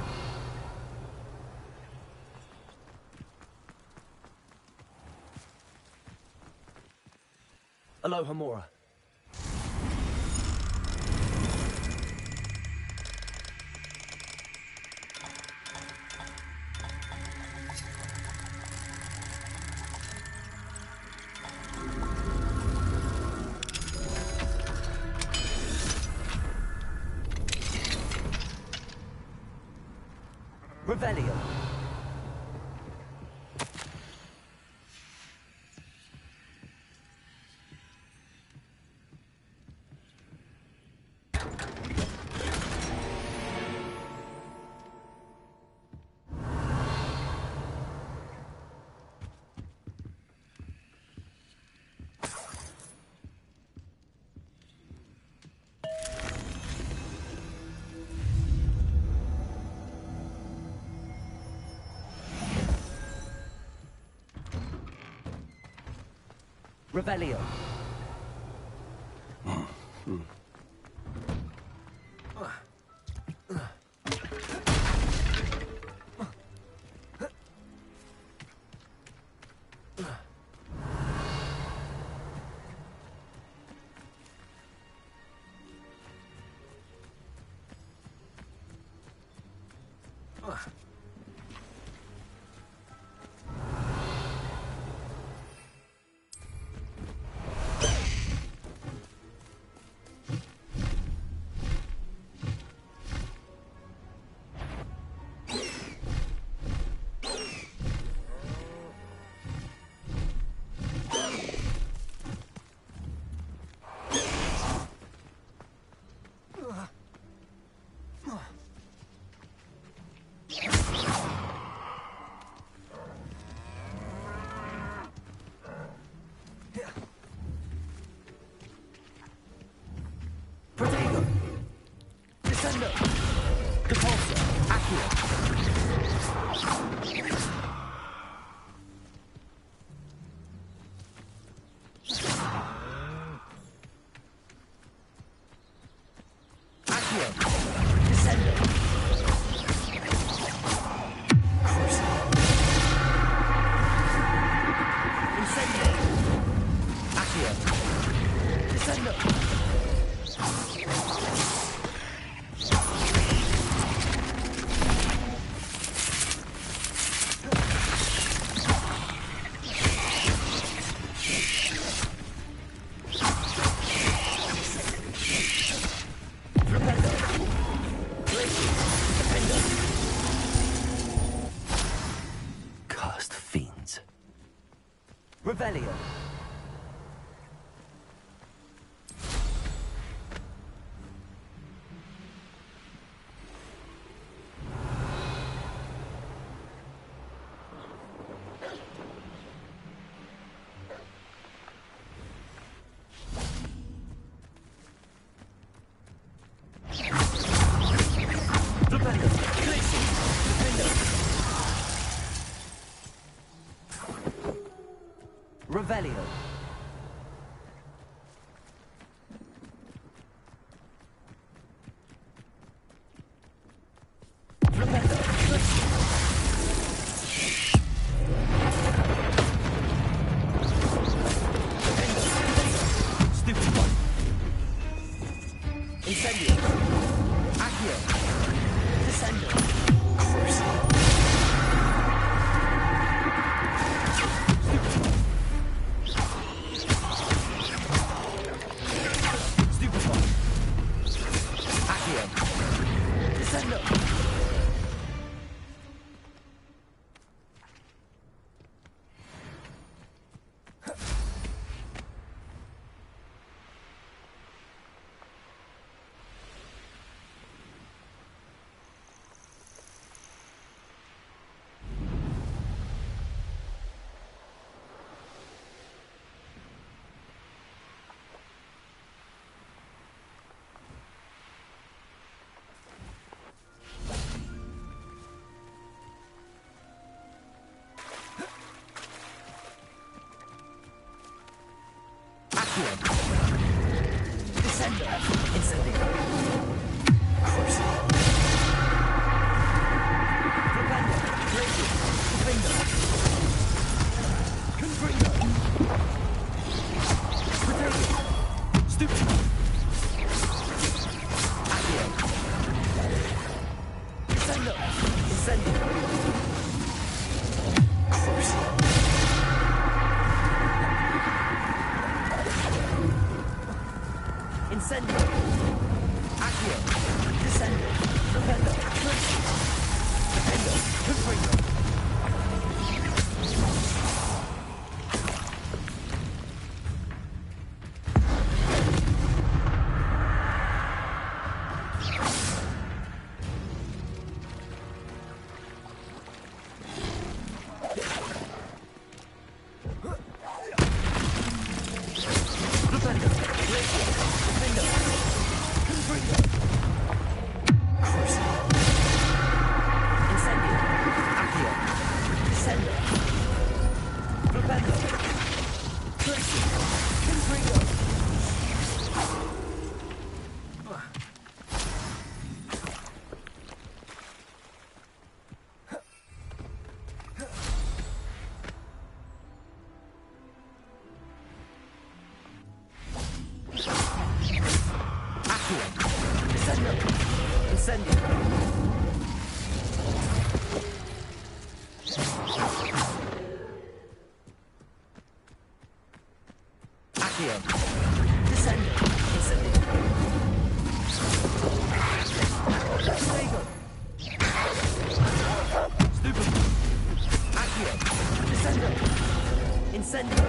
Aloha Mora. Revelio. Revelio. Protego. Descendo. Depulso. Accio. Accio. Descendo. Incendio. Accio. Descendo. Cursed fiends. Revelio. Revelio. Stupid one. Incendio. Accio. Descendo. Descendo. Incendio. Corsi. Propendo. Glacier. Defendo. Confringo. Potato. Stupid. Accio. Descendo. Incendio. Corsi. Incendio. Accio. Descendo. Propendo. Glacier. Defendo. Confringo. Accio. Accio. Descendo. Incendio. Accio. Descendo. Incendio. Prego. Stupid. Accio. Descendo. Incendio.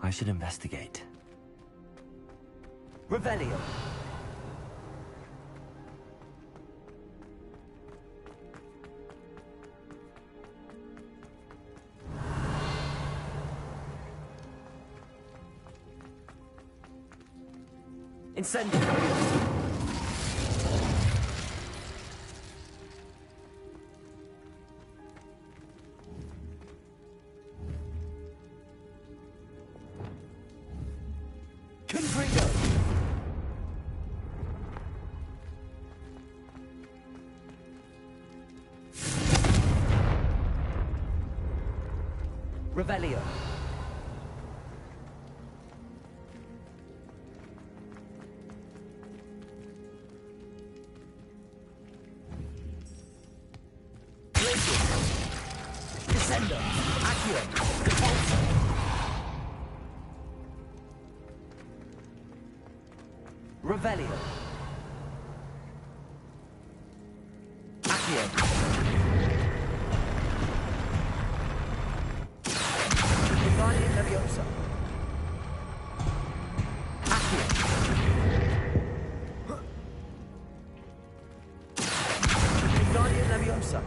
I should investigate. Revelio. Incendio. Confringo. Revelio. Descendo. Accio. Repulso. Revelio. Accio. Wingardium Leviosa. Accio. Wingardium Leviosa.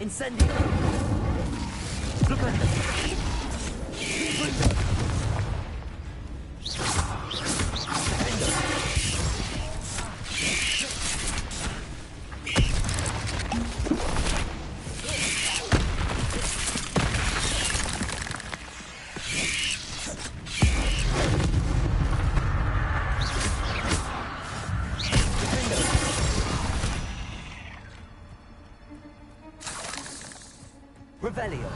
Incendio! Flipendo! Flipendo! Revelio.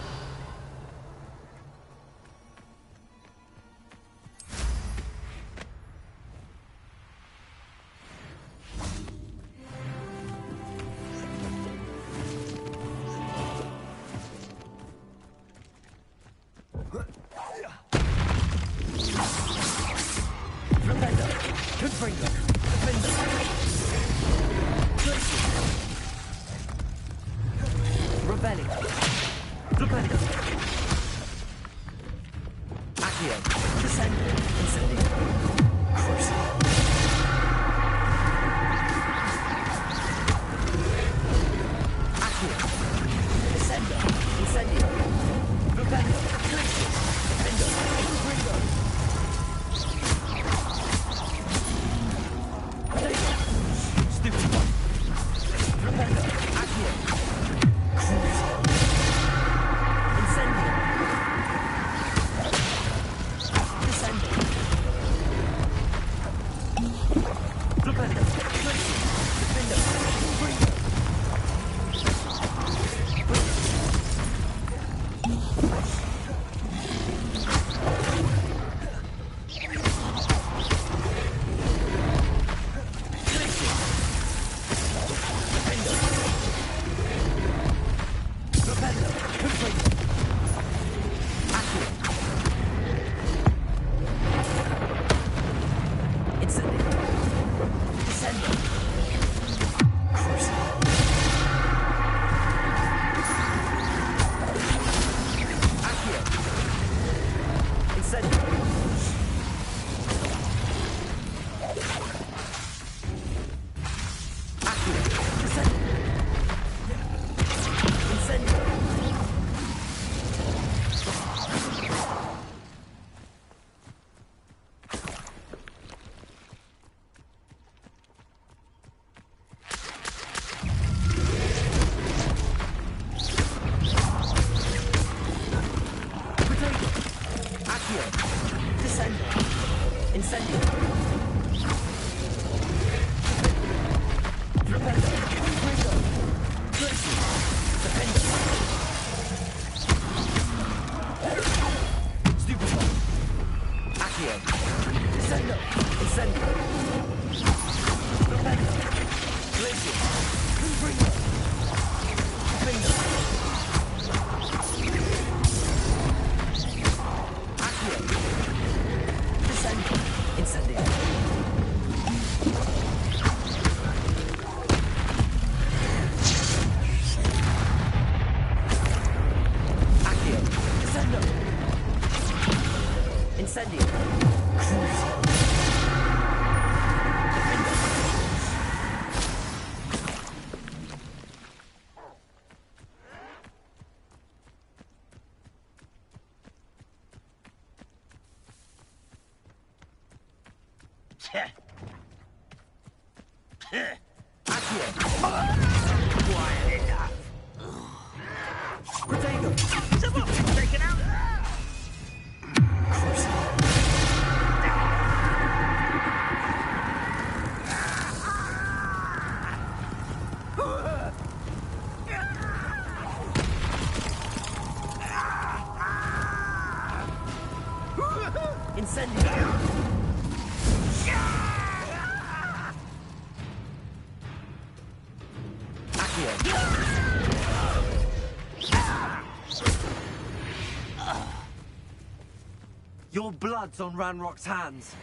Your blood's on Ranrock's hands.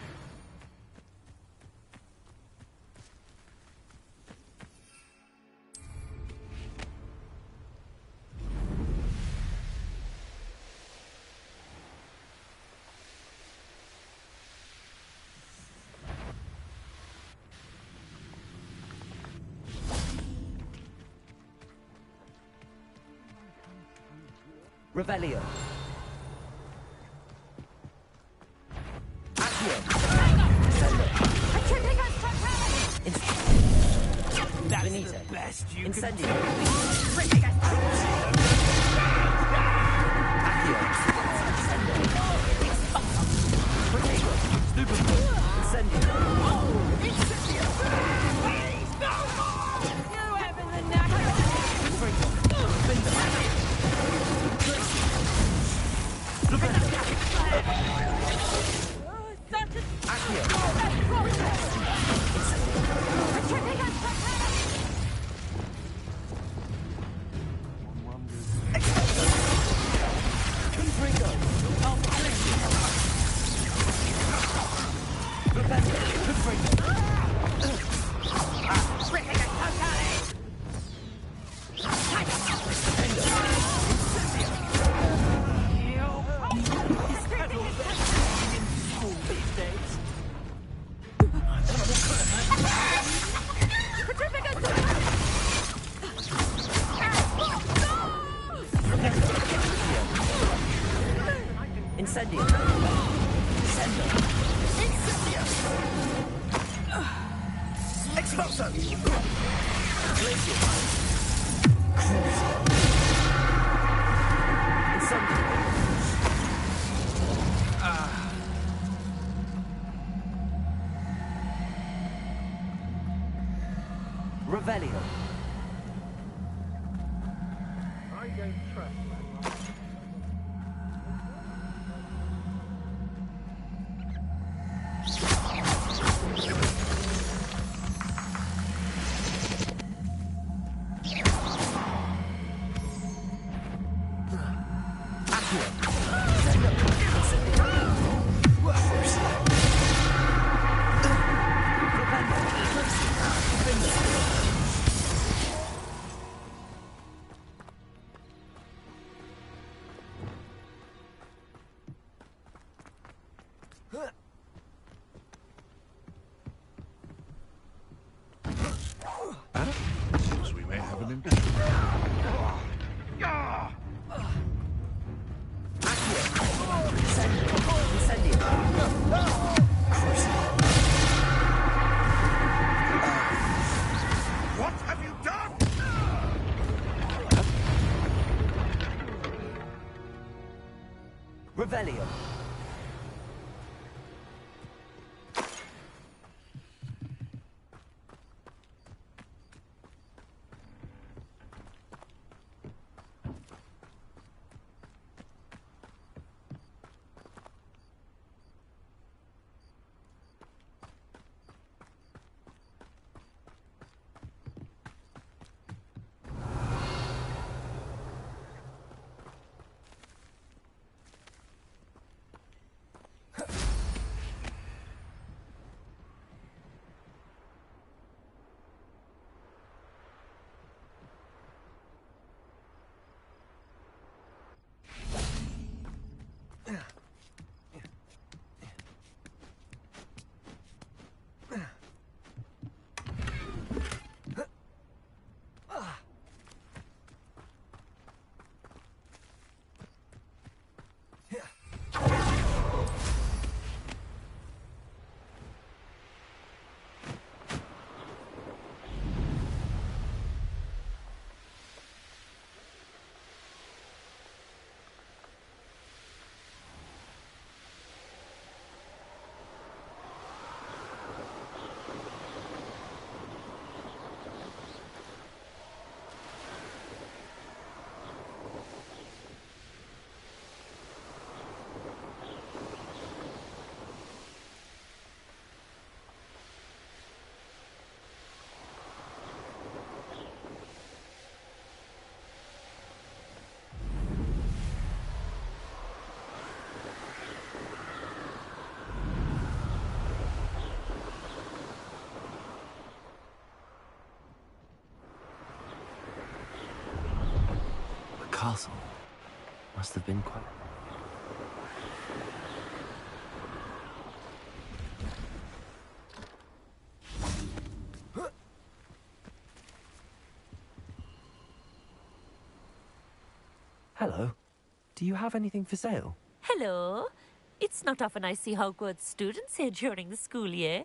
Revelio. That's the best you can do. Revelio. I don't trust that. Seems we may have an intruder. What have you done? Revelio. castle must have been quite... Hello. Do you have anything for sale? Hello. It's not often I see Hogwarts students here during the school year.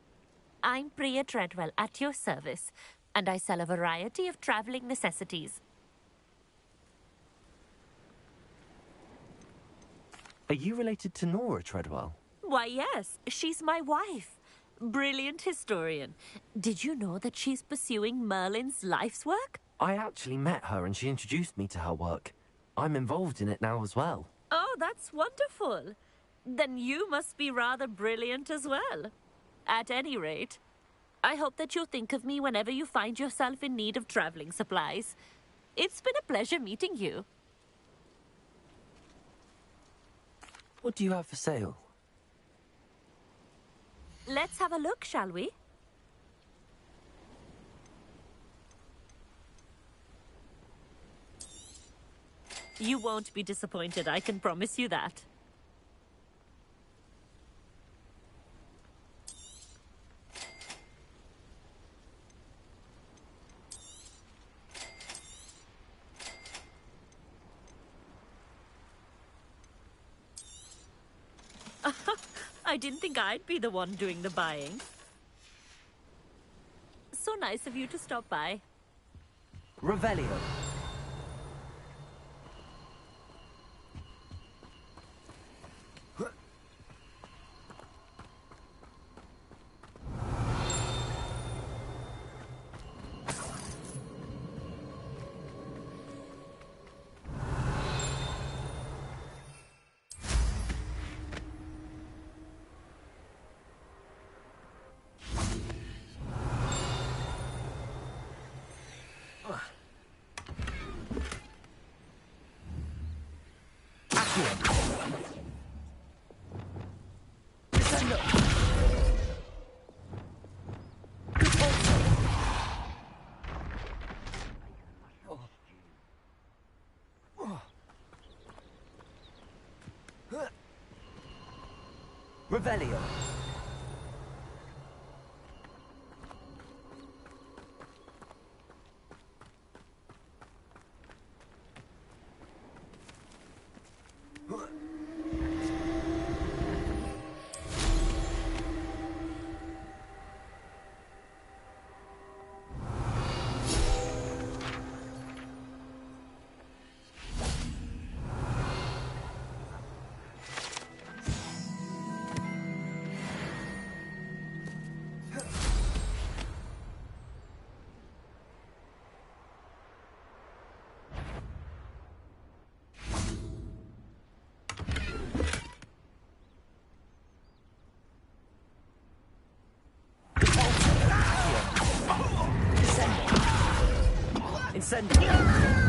I'm Priya Treadwell, at your service, and I sell a variety of travelling necessities. Are you related to Nora Treadwell? Why, yes. She's my wife. Brilliant historian. Did you know that she's pursuing Merlin's life's work? I actually met her and she introduced me to her work. I'm involved in it now as well. Oh, that's wonderful. Then you must be rather brilliant as well. At any rate, I hope that you'll think of me whenever you find yourself in need of travelling supplies. It's been a pleasure meeting you. What do you have for sale? Let's have a look, shall we? You won't be disappointed, I can promise you that. I didn't think I'd be the one doing the buying. So nice of you to stop by. Revelio. Revelio. Incendio.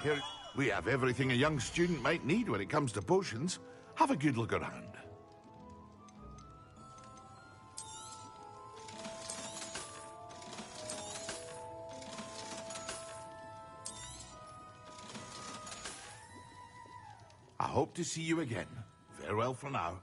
Here, we have everything a young student might need when it comes to potions. Have a good look around. I hope to see you again. Farewell for now.